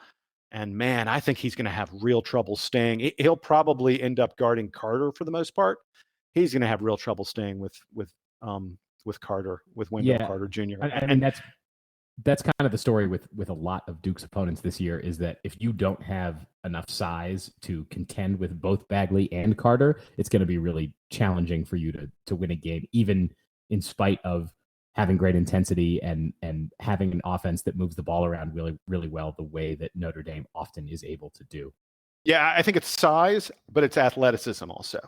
And man, I think he's going to have real trouble staying. He'll probably end up guarding Carter for the most part. He's going to have real trouble staying with Carter, with Wendell Carter Jr. I mean, that's kind of the story with a lot of Duke's opponents this year, is that if you don't have enough size to contend with both Bagley and Carter, it's going to be really challenging for you to win a game, even in spite of having great intensity and having an offense that moves the ball around really, really well, the way that Notre Dame often is able to do. Yeah, I think it's size, but it's athleticism also.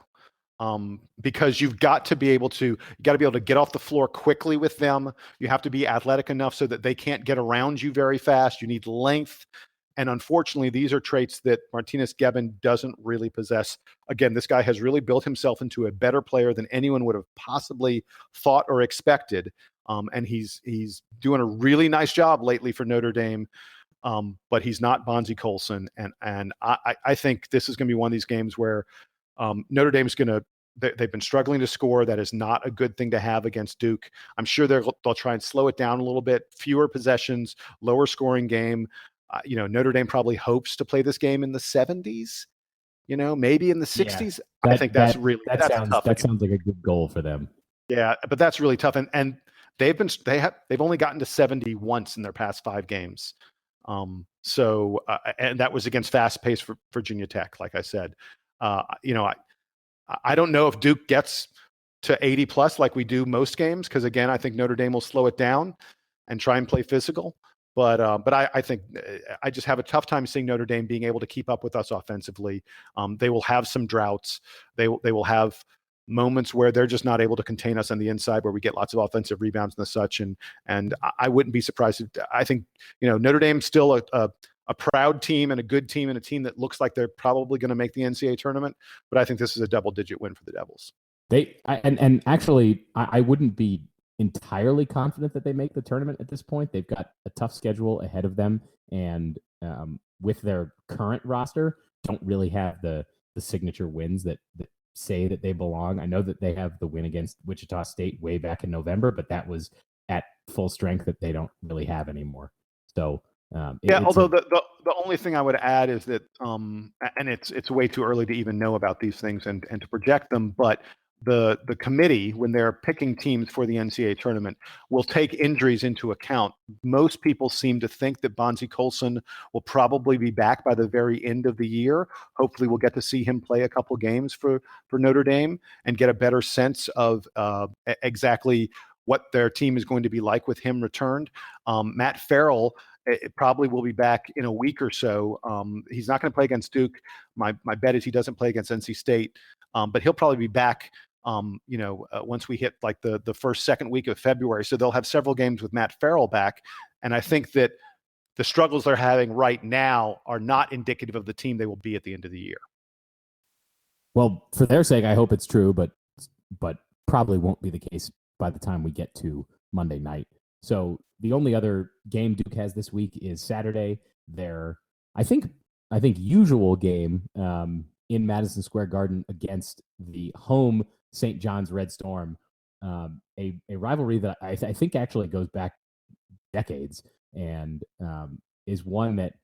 Because you've got to be able to get off the floor quickly with them. You have to be athletic enough so that they can't get around you very fast. You need length. And unfortunately, these are traits that Martinas Geben doesn't really possess. Again, this guy has really built himself into a better player than anyone would have possibly thought or expected. And he's doing a really nice job lately for Notre Dame. But he's not Bonzie Colson. And I think this is going to be one of these games where Notre Dame's they've been struggling to score. That is not a good thing to have against Duke. I'm sure they'll try and slow it down a little bit, fewer possessions, lower scoring game. Notre Dame probably hopes to play this game in the 70s, maybe in the 60s. Yeah, I think that's tough. That sounds like a good goal for them. Yeah, but that's really tough. And they've only gotten to 70 once in their past 5 games. And that was against fast-paced Virginia Tech, like I said. I don't know if Duke gets to 80 plus like we do most games, because again, I think Notre Dame will slow it down and try and play physical. But I think I just have a tough time seeing Notre Dame being able to keep up with us offensively. They will have some droughts. They will have moments where they're just not able to contain us on the inside, where we get lots of offensive rebounds and such. And I wouldn't be surprised. I think Notre Dame's still a proud team and a good team and a team that looks like they're probably going to make the NCAA tournament. But I think this is a double-digit win for the Devils. I wouldn't be entirely confident that they make the tournament at this point. They've got a tough schedule ahead of them, and with their current roster, don't really have the signature wins that say that they belong. I know that they have the win against Wichita State way back in November, but that was at full strength that they don't really have anymore. So although the only thing I would add is that and it's way too early to even know about these things and to project them, but the committee, when they're picking teams for the NCAA tournament, will take injuries into account. Most people seem to think that Bonzie Colson will probably be back by the very end of the year. Hopefully we'll get to see him play a couple games for Notre Dame and get a better sense of exactly what their team is going to be like with him returned. Matt Farrell probably will be back in a week or so. He's not going to play against Duke. My bet is he doesn't play against NC State, but he'll probably be back once we hit like the second week of February. So they'll have several games with Matt Farrell back. And I think that the struggles they're having right now are not indicative of the team they will be at the end of the year. Well, for their sake, I hope it's true, but probably won't be the case by the time we get to Monday night. So the only other game Duke has this week is Saturday. Their I think usual game in Madison Square Garden against the home St. John's Red Storm, a rivalry that I think actually goes back decades, and is one that,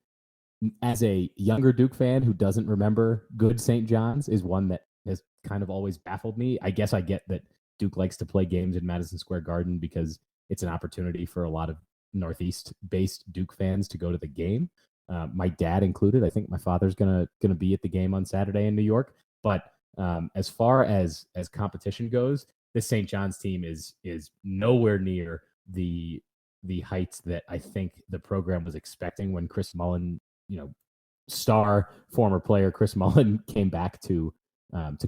as a younger Duke fan who doesn't remember good St. John's, is one that has kind of always baffled me. I guess I get that Duke likes to play games in Madison Square Garden because it's an opportunity for a lot of Northeast-based Duke fans to go to the game. My dad included. I think my father's gonna be at the game on Saturday in New York. But as far as competition goes, this St. John's team is nowhere near the heights that I think the program was expecting when Chris Mullin, star former player Chris Mullin, came back to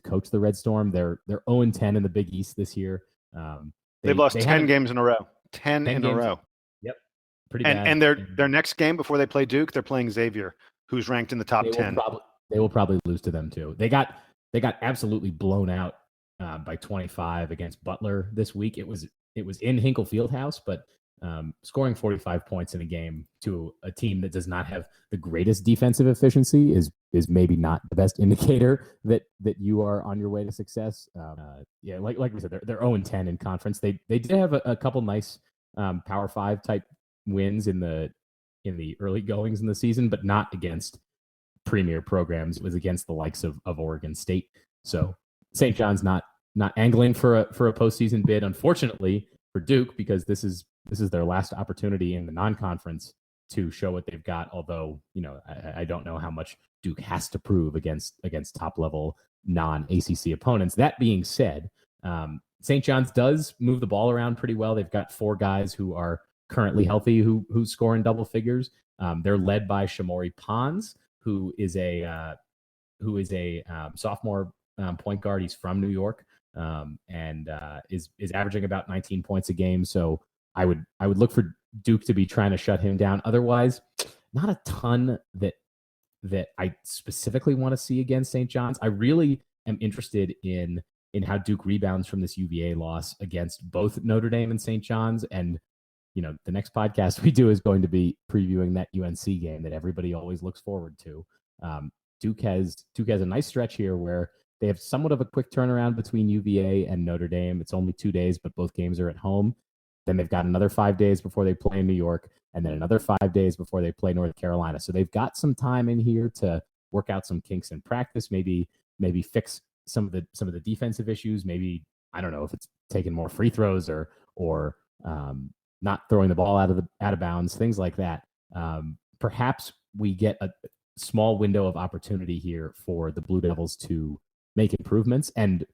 coach the Red Storm. They're 0-10 in the Big East this year. They've lost 10 games in a row. 10 in a row. Yep. Pretty bad. And their next game before they play Duke, they're playing Xavier, who's ranked in the top 10. They will probably lose to them too. They got absolutely blown out by 25 against Butler this week. It was in Hinkle Fieldhouse, but scoring 45 points in a game to a team that does not have the greatest defensive efficiency is maybe not the best indicator that you are on your way to success. Like we said, they're 0-10 in conference. They did have a couple nice Power 5 type wins in the early goings in the season, but not against premier programs. It was against the likes of Oregon State. So St. John's not angling for a postseason bid, unfortunately for Duke, because this is their last opportunity in the non-conference to show what they've got. Although, I don't know how much Duke has to prove against top level non-ACC opponents. That being said, St. John's does move the ball around pretty well. They've got 4 guys who are currently healthy who score in double figures. They're led by Shamori Pons, who is a sophomore point guard. He's from New York, and is averaging about 19 points a game. So I would look for Duke to be trying to shut him down. Otherwise, not a ton that I specifically want to see against St. John's. I really am interested in how Duke rebounds from this UVA loss against both Notre Dame and St. John's. And the next podcast we do is going to be previewing that UNC game that everybody always looks forward to. Duke has a nice stretch here where they have somewhat of a quick turnaround between UVA and Notre Dame. It's only 2 days, but both games are at home. Then they've got another 5 days before they play in New York, and then another 5 days before they play North Carolina. So they've got some time in here to work out some kinks in practice, maybe fix some of the defensive issues. Maybe, I don't know if it's taking more free throws or not throwing the ball out of bounds, things like that. Perhaps we get a small window of opportunity here for the Blue Devils to make improvements. And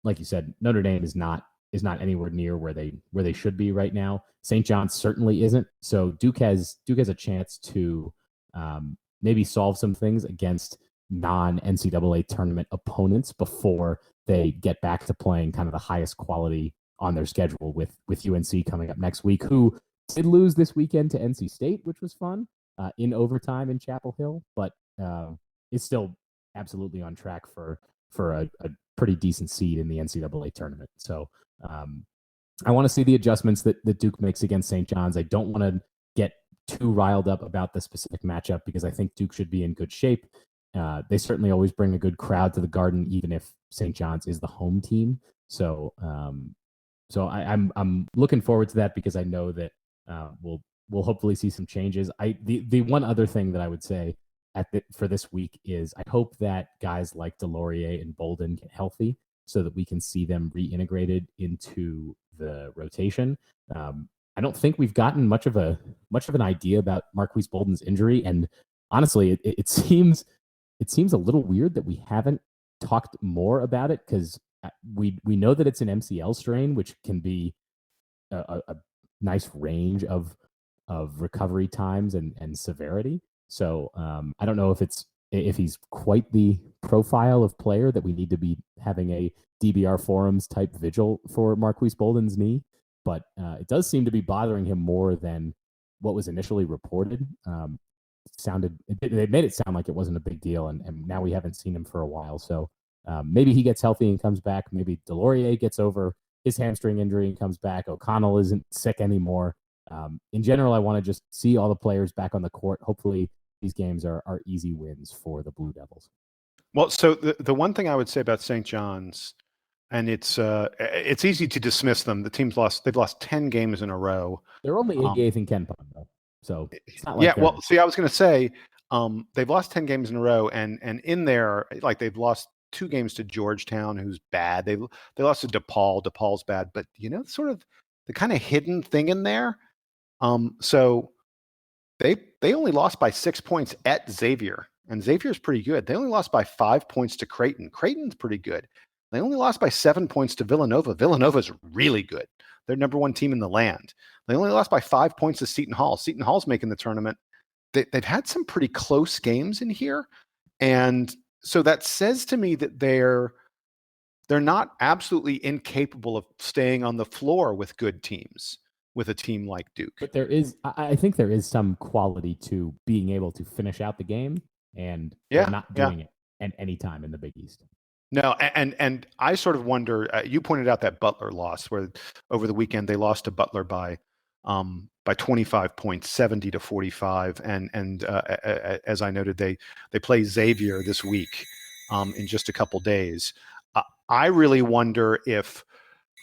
like you said, Notre Dame is not anywhere near where they should be right now. St. John's certainly isn't. So Duke has a chance to maybe solve some things against non-NCAA tournament opponents before they get back to playing kind of the highest quality on their schedule with UNC coming up next week, who did lose this weekend to NC State, which was fun, in overtime in Chapel Hill, but is still absolutely on track for a pretty decent seed in the NCAA tournament. So I want to see the adjustments that Duke makes against St. John's. I don't want to get too riled up about the specific matchup because I think Duke should be in good shape. They certainly always bring a good crowd to the Garden, even if St. John's is the home team. So I'm looking forward to that because I know that we'll hopefully see some changes. The one other thing that I would say for this week is I hope that guys like Delorier and Bolden get healthy so that we can see them reintegrated into the rotation. I don't think we've gotten much of an idea about Marquise Bolden's injury, and honestly, it seems a little weird that we haven't talked more about it because we know that it's an MCL strain, which can be a nice range of recovery times and severity. So I don't know if he's quite the profile of player that we need to be having a DBR forums type vigil for Marquise Bolden's knee, but it does seem to be bothering him more than what was initially reported. They made it sound like it wasn't a big deal, and now we haven't seen him for a while. So Maybe he gets healthy and comes back. Maybe Delorier gets over his hamstring injury and comes back. O'Connell isn't sick anymore. In general, I want to just see all the players back on the court. Hopefully, these games are easy wins for the Blue Devils. Well, so the one thing I would say about St. John's, and it's easy to dismiss them. The team's they've lost 10 games in a row. They're only 88th in Ken Pom, though. So it's not like well, see, I was going to say they've lost 10 games in a row, and in there, like they've lost 2 games to Georgetown, who's bad. They lost to DePaul. DePaul's bad, but sort of the kind of hidden thing in there. So they only lost by 6 points at Xavier, and Xavier's pretty good. They only lost by 5 points to Creighton. Creighton's pretty good. They only lost by 7 points to Villanova. Villanova's really good. They're number 1 team in the land. They only lost by 5 points to Seton Hall. Seton Hall's making the tournament. They've had some pretty close games in here, and so that says to me that they're not absolutely incapable of staying on the floor with good teams, with a team like Duke. But I think there is some quality to being able to finish out the game, and they're not doing it at any time in the Big East. No, and I sort of wonder. You pointed out that Butler loss, where over the weekend they lost to Butler by 25 points, 70-45, and as I noted, they play Xavier this week in just a couple days. I really wonder if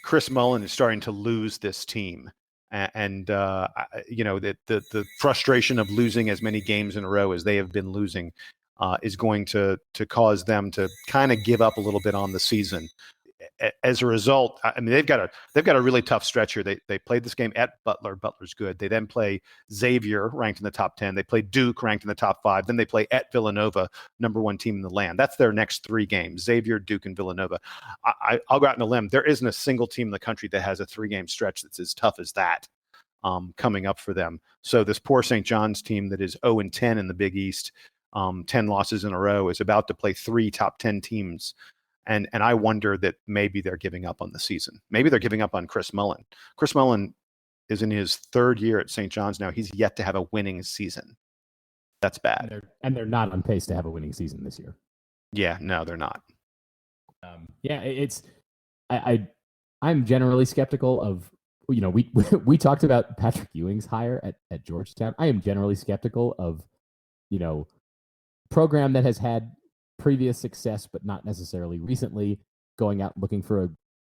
Chris Mullin is starting to lose this team, and the frustration of losing as many games in a row as they have been losing is going to cause them to kind of give up a little bit on the season. As a result, I mean, they've got a really tough stretch here. They played this game at Butler. Butler's good. They then play Xavier, ranked in the top 10. They play Duke, ranked in the top 5. Then they play at Villanova, number 1 team in the land. That's their next 3 games: Xavier, Duke, and Villanova. I'll go out on a limb. There isn't a single team in the country that has a 3-game stretch that's as tough as that coming up for them. So this poor St. John's team that is 0-10 in the Big East, 10 losses in a row, is about to play 3 top 10 teams. And I wonder that maybe they're giving up on the season. Maybe they're giving up on Chris Mullin. Chris Mullin is in his 3rd year at St. John's now. He's yet to have a winning season. That's bad. And they're not on pace to have a winning season this year. Yeah, no, they're not. I'm generally skeptical of, we talked about Patrick Ewing's hire at Georgetown. I am generally skeptical of, program that has had previous success, but not necessarily recently, going out looking for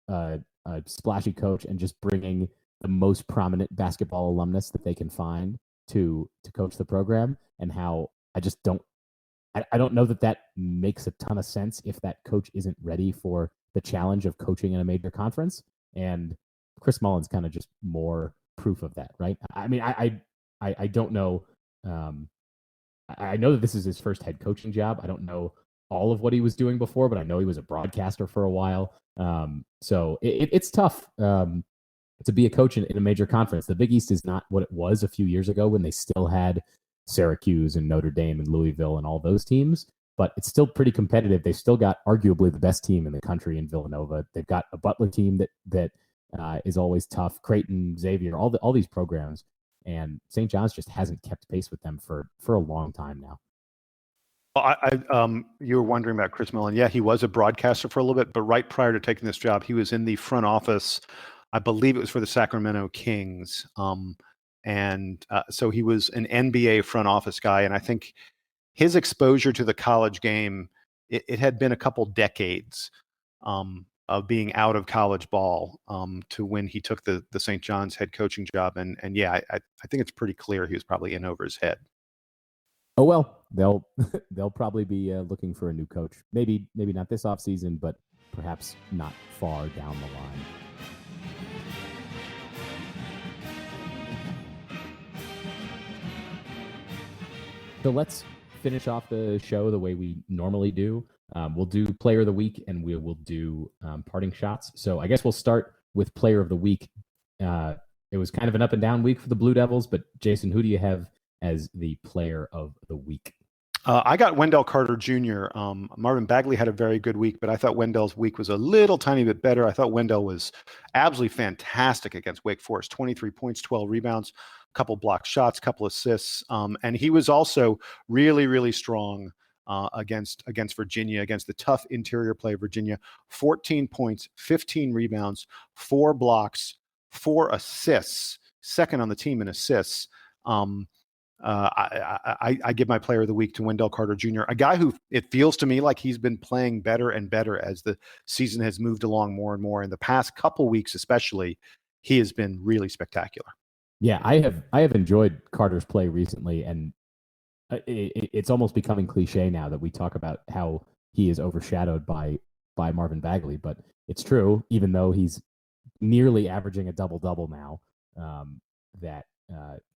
a splashy coach and just bringing the most prominent basketball alumnus that they can find to coach the program, and how I just don't know that makes a ton of sense if that coach isn't ready for the challenge of coaching in a major conference. And Chris Mullin's kind of just more proof of that, right? I mean, I don't know. I know that this is his first head coaching job. I don't know all of what he was doing before, but I know he was a broadcaster for a while. So it's tough to be a coach in a major conference. The Big East is not what it was a few years ago when they still had Syracuse and Notre Dame and Louisville and all those teams, but it's still pretty competitive. They've still got arguably the best team in the country in Villanova. They've got a Butler team that is always tough. Creighton, Xavier, all these programs, and St. John's just hasn't kept pace with them for a long time now. Well, you were wondering about Chris Mullin. Yeah, he was a broadcaster for a little bit, but right prior to taking this job, he was in the front office. I believe it was for the Sacramento Kings. So he was an NBA front office guy. And I think his exposure to the college game, it had been a couple decades of being out of college ball to when he took the St. John's head coaching job. And yeah, I think it's pretty clear he was probably in over his head. Oh, well, they'll probably be looking for a new coach. Maybe not this offseason, but perhaps not far down the line. So let's finish off the show the way we normally do. We'll do Player of the Week, and we will do parting shots. So I guess we'll start with Player of the Week. It was kind of an up and down week for the Blue Devils, but Jason, who do you have as the Player of the Week? I got Wendell Carter Jr. Marvin Bagley had a very good week, but I thought Wendell's week was a little tiny bit better. I thought Wendell was absolutely fantastic against Wake Forest. 23 points, 12 rebounds, a couple blocked shots, couple assists. And he was also really, really strong against Virginia, against the tough interior play of Virginia. 14 points, 15 rebounds, 4 blocks, 4 assists, second on the team in assists. I give my player of the week to Wendell Carter Jr., a guy who it feels to me like he's been playing better and better as the season has moved along more and more. In the past couple weeks, especially, he has been really spectacular. Yeah, I have enjoyed Carter's play recently, and it's almost becoming cliche now that we talk about how he is overshadowed by Marvin Bagley, but it's true. Even though he's nearly averaging a double-double now, that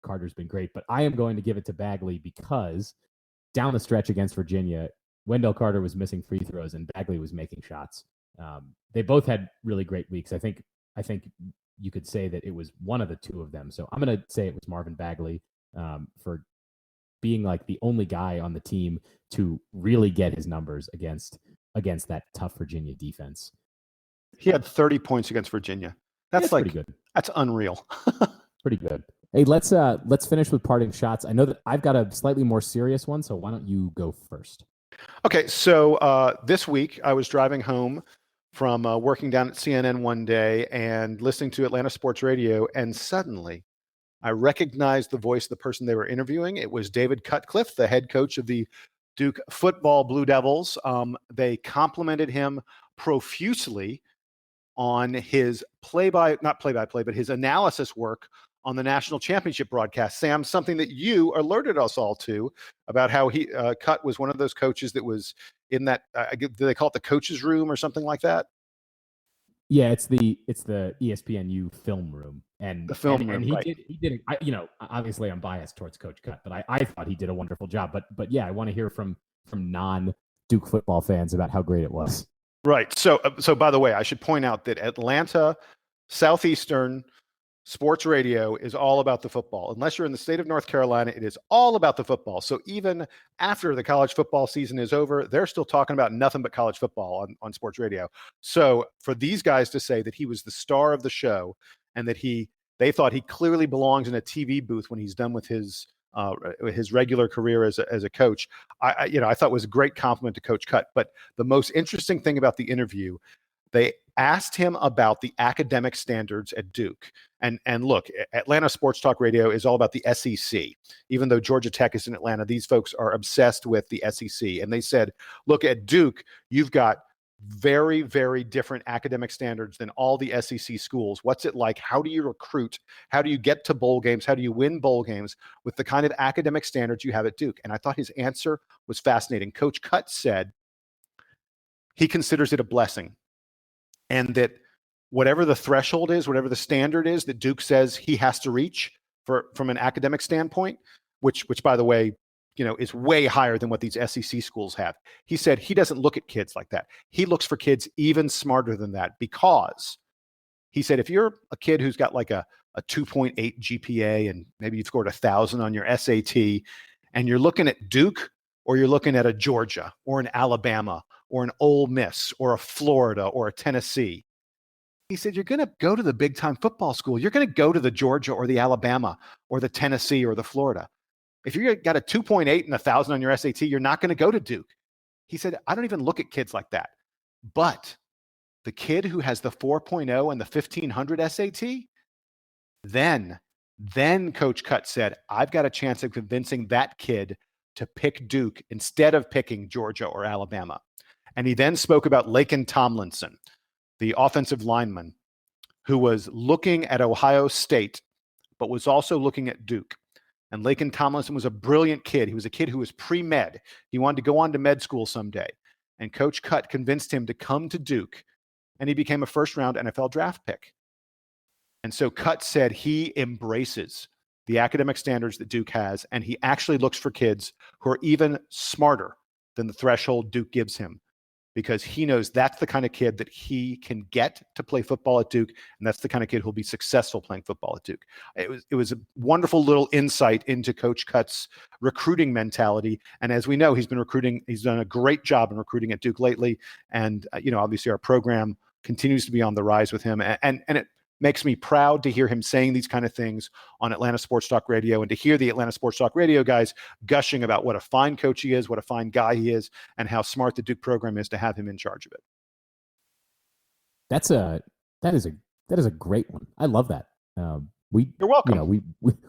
Carter's been great. But I am going to give it to Bagley because down the stretch against Virginia, Wendell Carter was missing free throws and Bagley was making shots. They both had really great weeks. I think you could say that it was one of the two of them. So I'm going to say it was Marvin Bagley for being like the only guy on the team to really get his numbers against that tough Virginia defense. He had 30 points against Virginia. That's like, pretty good. That's unreal. Pretty good. Hey, let's finish with parting shots. I know that I've got a slightly more serious one, so why don't you go first? Okay, so this week I was driving home from working down at CNN one day and listening to Atlanta Sports Radio, and suddenly I recognized the voice of the person they were interviewing. It was David Cutcliffe, the head coach of the Duke football Blue Devils. They complimented him profusely on his but his analysis work on the national championship broadcast. Sam, something that you alerted us all to about how he Cut was one of those coaches that was in that, do they call it the coach's room or something like that? Yeah, it's the ESPNU film room, and the film room. And he right. did. Obviously I'm biased towards Coach Cut, but I thought he did a wonderful job. But yeah, I want to hear from non-Duke football fans about how great it was. Right. So by the way, I should point out that Atlanta Southeastern Sports Radio is all about the football. Unless you're in the state of North Carolina, it is all about the football. So even after the college football season is over, they're still talking about nothing but college football on sports radio. So for these guys to say that he was the star of the show and that they thought he clearly belongs in a TV booth when he's done with his regular career as a coach, I thought was a great compliment to Coach Cut. But the most interesting thing about the interview, they asked him about the academic standards at Duke. And look, Atlanta Sports Talk Radio is all about the SEC. Even though Georgia Tech is in Atlanta, these folks are obsessed with the SEC. And they said, look, at Duke, you've got very, very different academic standards than all the SEC schools. What's it like? How do you recruit? How do you get to bowl games? How do you win bowl games with the kind of academic standards you have at Duke? And I thought his answer was fascinating. Coach Cut said he considers it a blessing, and that whatever the threshold is, whatever the standard is that Duke says he has to reach from an academic standpoint, which by the way, is way higher than what these SEC schools have. He said he doesn't look at kids like that. He looks for kids even smarter than that, because he said if you're a kid who's got like a 2.8 GPA and maybe you've scored 1,000 on your SAT, and you're looking at Duke, or you're looking at a Georgia or an Alabama or an Ole Miss or a Florida or a Tennessee, he said, you're going to go to the big time football school. You're going to go to the Georgia or the Alabama or the Tennessee or the Florida. If you got a 2.8 and 1,000 on your SAT, you're not going to go to Duke. He said, I don't even look at kids like that. But the kid who has the 4.0 and the 1,500 SAT, then Coach Cut said, I've got a chance of convincing that kid to pick Duke instead of picking Georgia or Alabama. And he then spoke about Laken Tomlinson, the offensive lineman, who was looking at Ohio State, but was also looking at Duke. And Laken Tomlinson was a brilliant kid. He was a kid who was pre-med. He wanted to go on to med school someday. And Coach Cut convinced him to come to Duke, and he became a first-round NFL draft pick. And so Cut said he embraces the academic standards that Duke has, and he actually looks for kids who are even smarter than the threshold Duke gives him, because he knows that's the kind of kid that he can get to play football at Duke, and that's the kind of kid who'll be successful playing football at Duke. It was a wonderful little insight into Coach Cut's recruiting mentality. And as we know, he's done a great job in recruiting at Duke lately. And obviously our program continues to be on the rise with him. And makes me proud to hear him saying these kind of things on Atlanta Sports Talk Radio, and to hear the Atlanta Sports Talk Radio guys gushing about what a fine coach he is, what a fine guy he is, and how smart the Duke program is to have him in charge of it. That is a great one. I love that. You're welcome.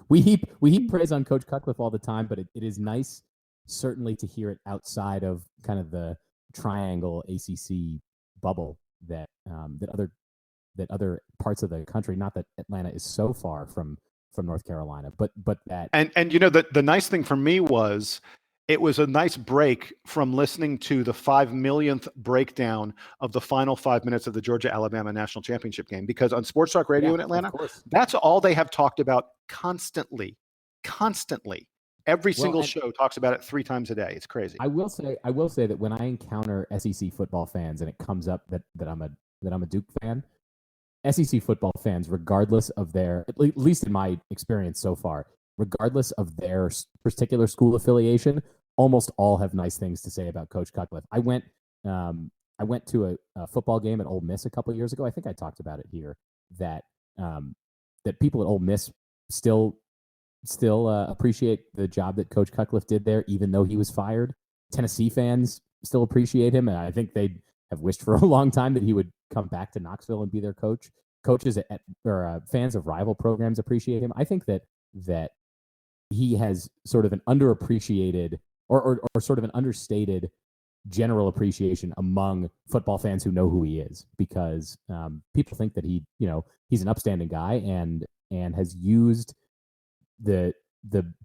We heap praise on Coach Cutcliffe all the time, but it is nice, certainly, to hear it outside of kind of the triangle ACC bubble that other parts of the country. Not that Atlanta is so far from North Carolina, but that and the nice thing for me was, it was a nice break from listening to the 5 millionth breakdown of the final 5 minutes of the Georgia-Alabama national championship game, because on Sports Talk Radio in Atlanta, that's all they have talked about constantly. Every single show talks about it 3 times a day. It's crazy. I will say that when I encounter SEC football fans and it comes up that I'm a Duke fan, SEC football fans, regardless of their, at least in my experience so far, regardless of their particular school affiliation, almost all have nice things to say about Coach Cutcliffe. I went to a football game at Ole Miss a couple of years ago. I think I talked about it here, that people at Ole Miss still appreciate the job that Coach Cutcliffe did there, even though he was fired. Tennessee fans still appreciate him, and I think they have wished for a long time that he would come back to Knoxville and be their coach. Coaches or fans of rival programs appreciate him. I think that he has sort of an underappreciated or sort of an understated general appreciation among football fans who know who he is, because people think that he's an upstanding guy and has used the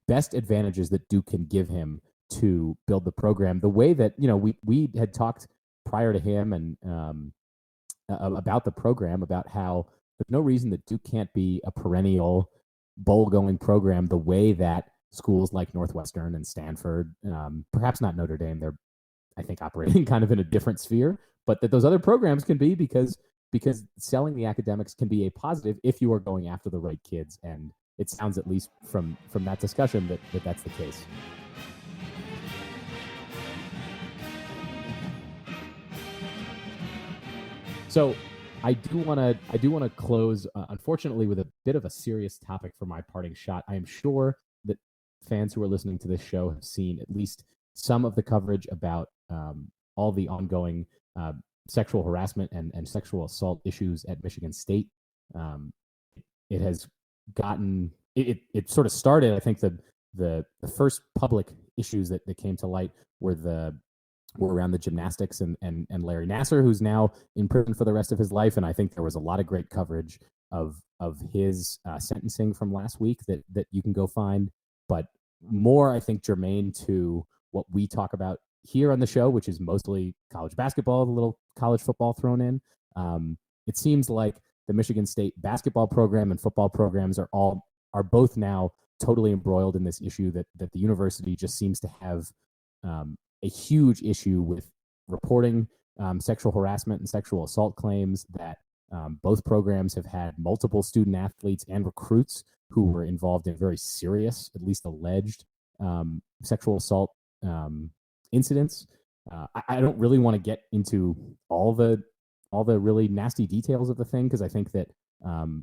best advantages that Duke can give him to build the program the way that we had talked prior to him and about the program, about how there's no reason that Duke can't be a perennial bowl-going program the way that schools like Northwestern and Stanford, perhaps not Notre Dame, they're, I think, operating kind of in a different sphere, but that those other programs can be, because selling the academics can be a positive if you are going after the right kids, and it sounds, at least from that discussion, that that's the case. So I do want to close, unfortunately, with a bit of a serious topic for my parting shot. I am sure that fans who are listening to this show have seen at least some of the coverage about all the ongoing sexual harassment and sexual assault issues at Michigan State. It has gotten it sort of started. I think the first public issues that came to light were around the gymnastics and Larry Nassar, who's now in prison for the rest of his life. And I think there was a lot of great coverage of his sentencing from last week that you can go find. But more, I think, germane to what we talk about here on the show, which is mostly college basketball, a little college football thrown in. It seems like the Michigan State basketball program and football programs are both now totally embroiled in this issue that the university just seems to have a huge issue with reporting sexual harassment and sexual assault claims, that both programs have had multiple student athletes and recruits who were involved in very serious, at least alleged, sexual assault incidents. I don't really want to get into all the really nasty details of the thing, because I think that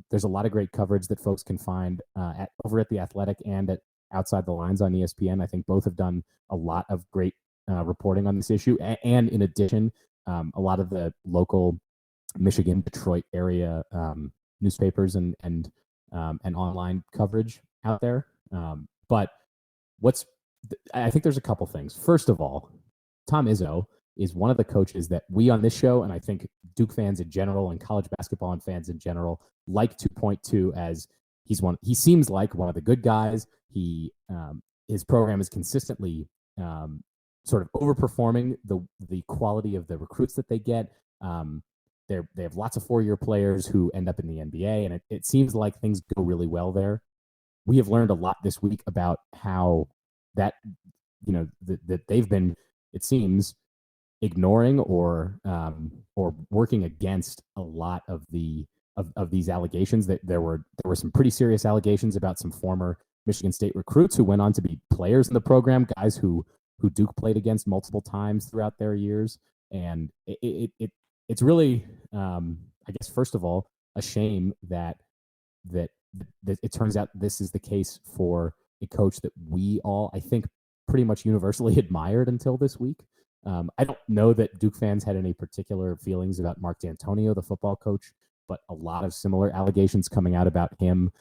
there's a lot of great coverage that folks can find over at The Athletic and at Outside the Lines on ESPN. I think both have done a lot of great reporting on this issue, and in addition, a lot of the local Michigan, Detroit area newspapers and online coverage out there. But I think there's a couple things. First of all, Tom Izzo is one of the coaches that we on this show, and I think Duke fans in general and college basketball and fans in general, like to point to as he seems like one of the good guys. His program is consistently sort of overperforming the quality of the recruits that they get. They have lots of 4-year players who end up in the NBA, and it seems like things go really well there. We have learned a lot this week about how that they've been, it seems, ignoring or working against a lot of these allegations. That there were some pretty serious allegations about some former Michigan State recruits who went on to be players in the program, guys who Duke played against multiple times throughout their years. And it's really, I guess, first of all, a shame that that it turns out this is the case for a coach that we all, I think, pretty much universally admired until this week. I don't know that Duke fans had any particular feelings about Mark D'Antonio, the football coach, but a lot of similar allegations coming out about him.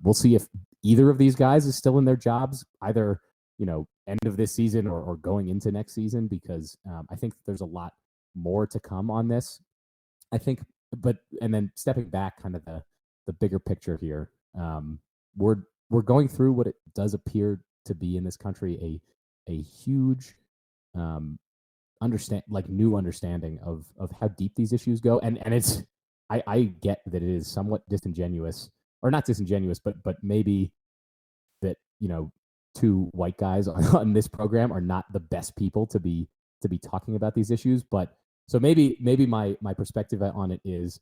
We'll see if either of these guys is still in their jobs, either end of this season or going into next season, because I think there's a lot more to come on this. I think, and then stepping back, kind of the bigger picture here, we're going through what it does appear to be in this country a huge new understanding of how deep these issues go, and it's I get that it is somewhat disingenuous, or not disingenuous, but maybe that two white guys on this program are not the best people to be talking about these issues. But so maybe my perspective on it is,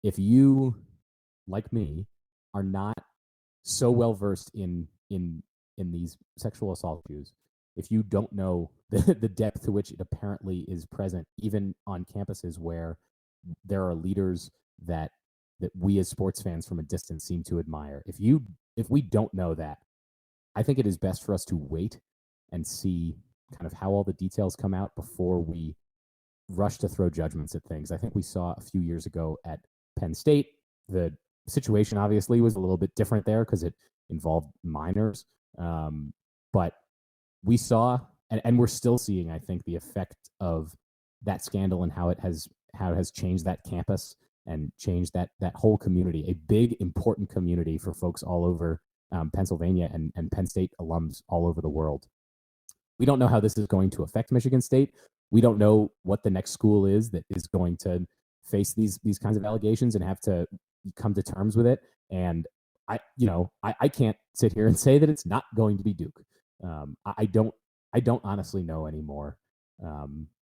if you, like me, are not so well versed in these sexual assault issues, if you don't know the depth to which it apparently is present, even on campuses where there are leaders that we as sports fans from a distance seem to admire, if we don't know that, I think it is best for us to wait and see kind of how all the details come out before we rush to throw judgments at things. I think we saw a few years ago at Penn State, the situation obviously was a little bit different there because it involved minors. But we saw, and we're still seeing, I think, the effect of that scandal and how it has changed that campus and changed that whole community, a big, important community for folks all over Pennsylvania and Penn State alums all over the world. We don't know how this is going to affect Michigan State. We don't know what the next school is that is going to face these kinds of allegations and have to come to terms with it. And I can't sit here and say that it's not going to be Duke. I don't honestly know anymore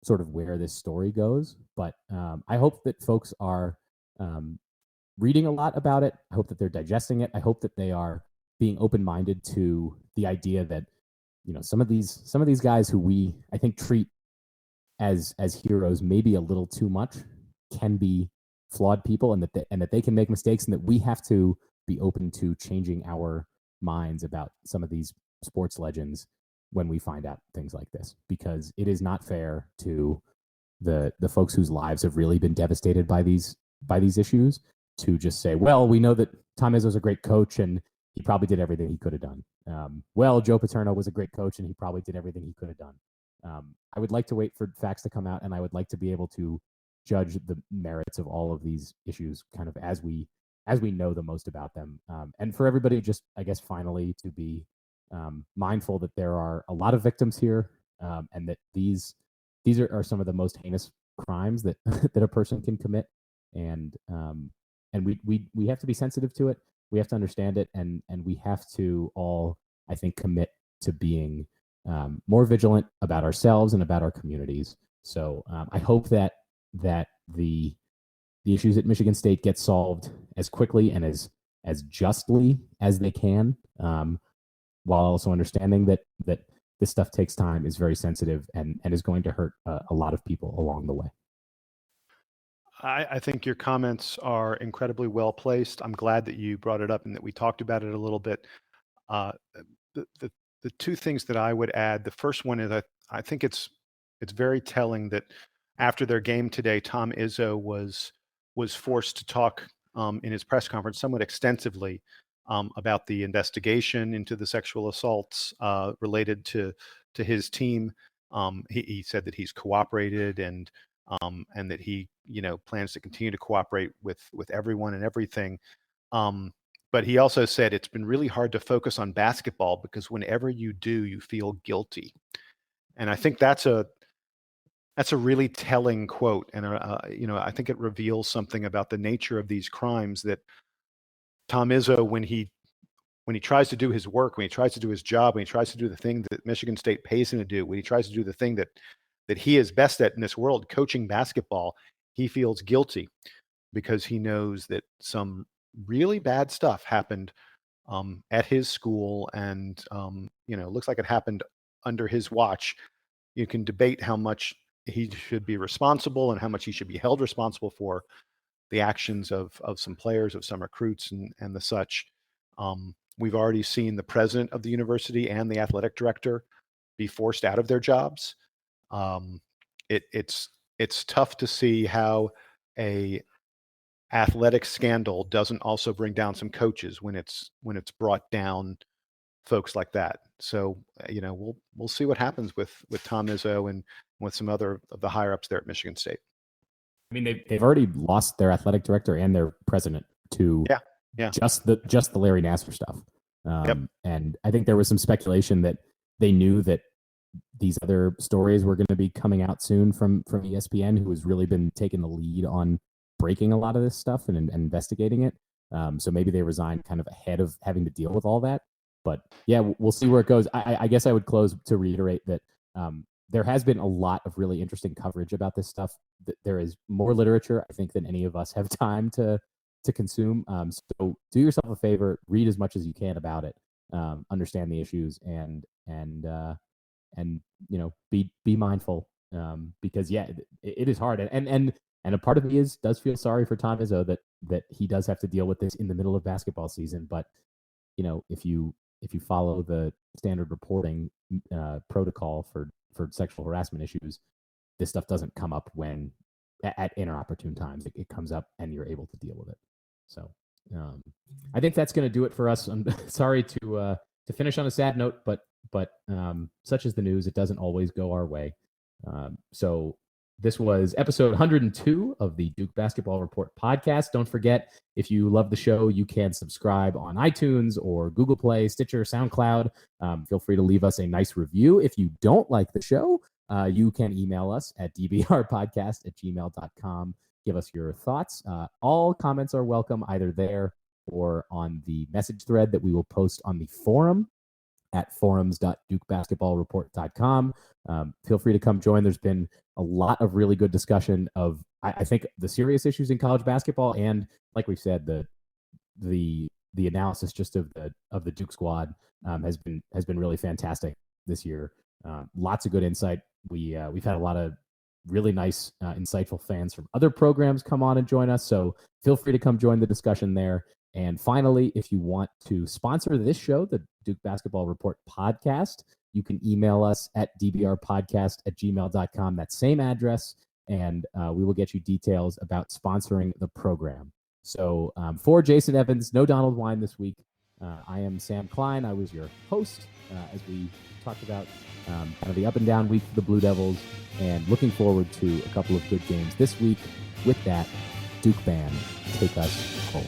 sort of where this story goes, but I hope that folks are reading a lot about it. I hope that they're digesting it. I hope that they are being open-minded to the idea that some of these guys who we, I think, treat as heroes maybe a little too much, can be flawed people, and that they can make mistakes, and that we have to be open to changing our minds about some of these sports legends when we find out things like this, because it is not fair to the folks whose lives have really been devastated by these issues to just say, well, we know that Tom Izzo is a great coach and he probably did everything he could have done. Well, Joe Paterno was a great coach and he probably did everything he could have done. I would like to wait for facts to come out, and I would like to be able to judge the merits of all of these issues kind of as we know the most about them. And for everybody, just, I guess, finally, to be mindful that there are a lot of victims here, and that these are some of the most heinous crimes that that a person can commit, and we have to be sensitive to it. We have to understand it, and we have to all, I think, commit to being more vigilant about ourselves and about our communities. So I hope that the issues at Michigan State get solved as quickly and as justly as they can, while also understanding that this stuff takes time, is very sensitive, and is going to hurt a lot of people along the way. I think your comments are incredibly well placed. I'm glad that you brought it up and that we talked about it a little bit. The two things that I would add, the first one is I think it's very telling that after their game today, Tom Izzo was forced to talk in his press conference somewhat extensively about the investigation into the sexual assaults related to his team. He said that he's cooperated and that he plans to continue to cooperate with everyone and everything. But he also said it's been really hard to focus on basketball because whenever you do, you feel guilty. And I think that's a really telling quote. And, I think it reveals something about the nature of these crimes, that Tom Izzo, when he tries to do his work, when he tries to do his job, when he tries to do the thing that Michigan State pays him to do, when he tries to do the thing that he is best at in this world, coaching basketball, he feels guilty because he knows that some really bad stuff happened at his school, and looks like it happened under his watch. You can debate how much he should be responsible and how much he should be held responsible for the actions of some players, of some recruits, and the such. We've already seen the president of the university and the athletic director be forced out of their jobs. It's tough to see how a athletic scandal doesn't also bring down some coaches when it's brought down folks like that. So we'll see what happens with Tom Izzo and with some other of the higher ups there at Michigan State. I mean, they've already lost their athletic director and their president to just the Larry Nassar stuff. And I think there was some speculation that they knew that these other stories were going to be coming out soon from ESPN, who has really been taking the lead on breaking a lot of this stuff and investigating it. So maybe they resigned kind of ahead of having to deal with all that. But yeah, we'll see where it goes. I guess I would close to reiterate that there has been a lot of really interesting coverage about this stuff. There is more literature, I think, than any of us have time to consume. So do yourself a favor, read as much as you can about it, understand the issues, and be mindful, because it is hard. And a part of me does feel sorry for Tom Izzo that he does have to deal with this in the middle of basketball season. But if you follow the standard reporting protocol for sexual harassment issues, this stuff doesn't come up at inopportune times. It comes up and you're able to deal with it. So I think that's going to do it for us. I'm sorry to finish on a sad note, but such is the news. It doesn't always go our way. So this was episode 102 of the Duke Basketball Report podcast. Don't forget, if you love the show, you can subscribe on iTunes or Google Play, Stitcher, SoundCloud. Feel free to leave us a nice review. If you don't like the show, you can email us at dbrpodcast@gmail.com. Give us your thoughts. All comments are welcome either there or on the message thread that we will post on the forum at forums.dukebasketballreport.com. Feel free to come join. There's been a lot of really good discussion of, I think, the serious issues in college basketball, and like we said, the analysis just of the Duke squad has been really fantastic this year. Lots of good insight. We've had a lot of really nice, insightful fans from other programs come on and join us. So feel free to come join the discussion there. And finally, if you want to sponsor this show, the Duke Basketball Report podcast, you can email us at dbrpodcast@gmail.com, that same address, and we will get you details about sponsoring the program. So for Jason Evans, no Donald Wine this week. I am Sam Klein. I was your host as we talked about kind of the up and down week for the Blue Devils, and looking forward to a couple of good games this week. With that, Duke Band, take us home.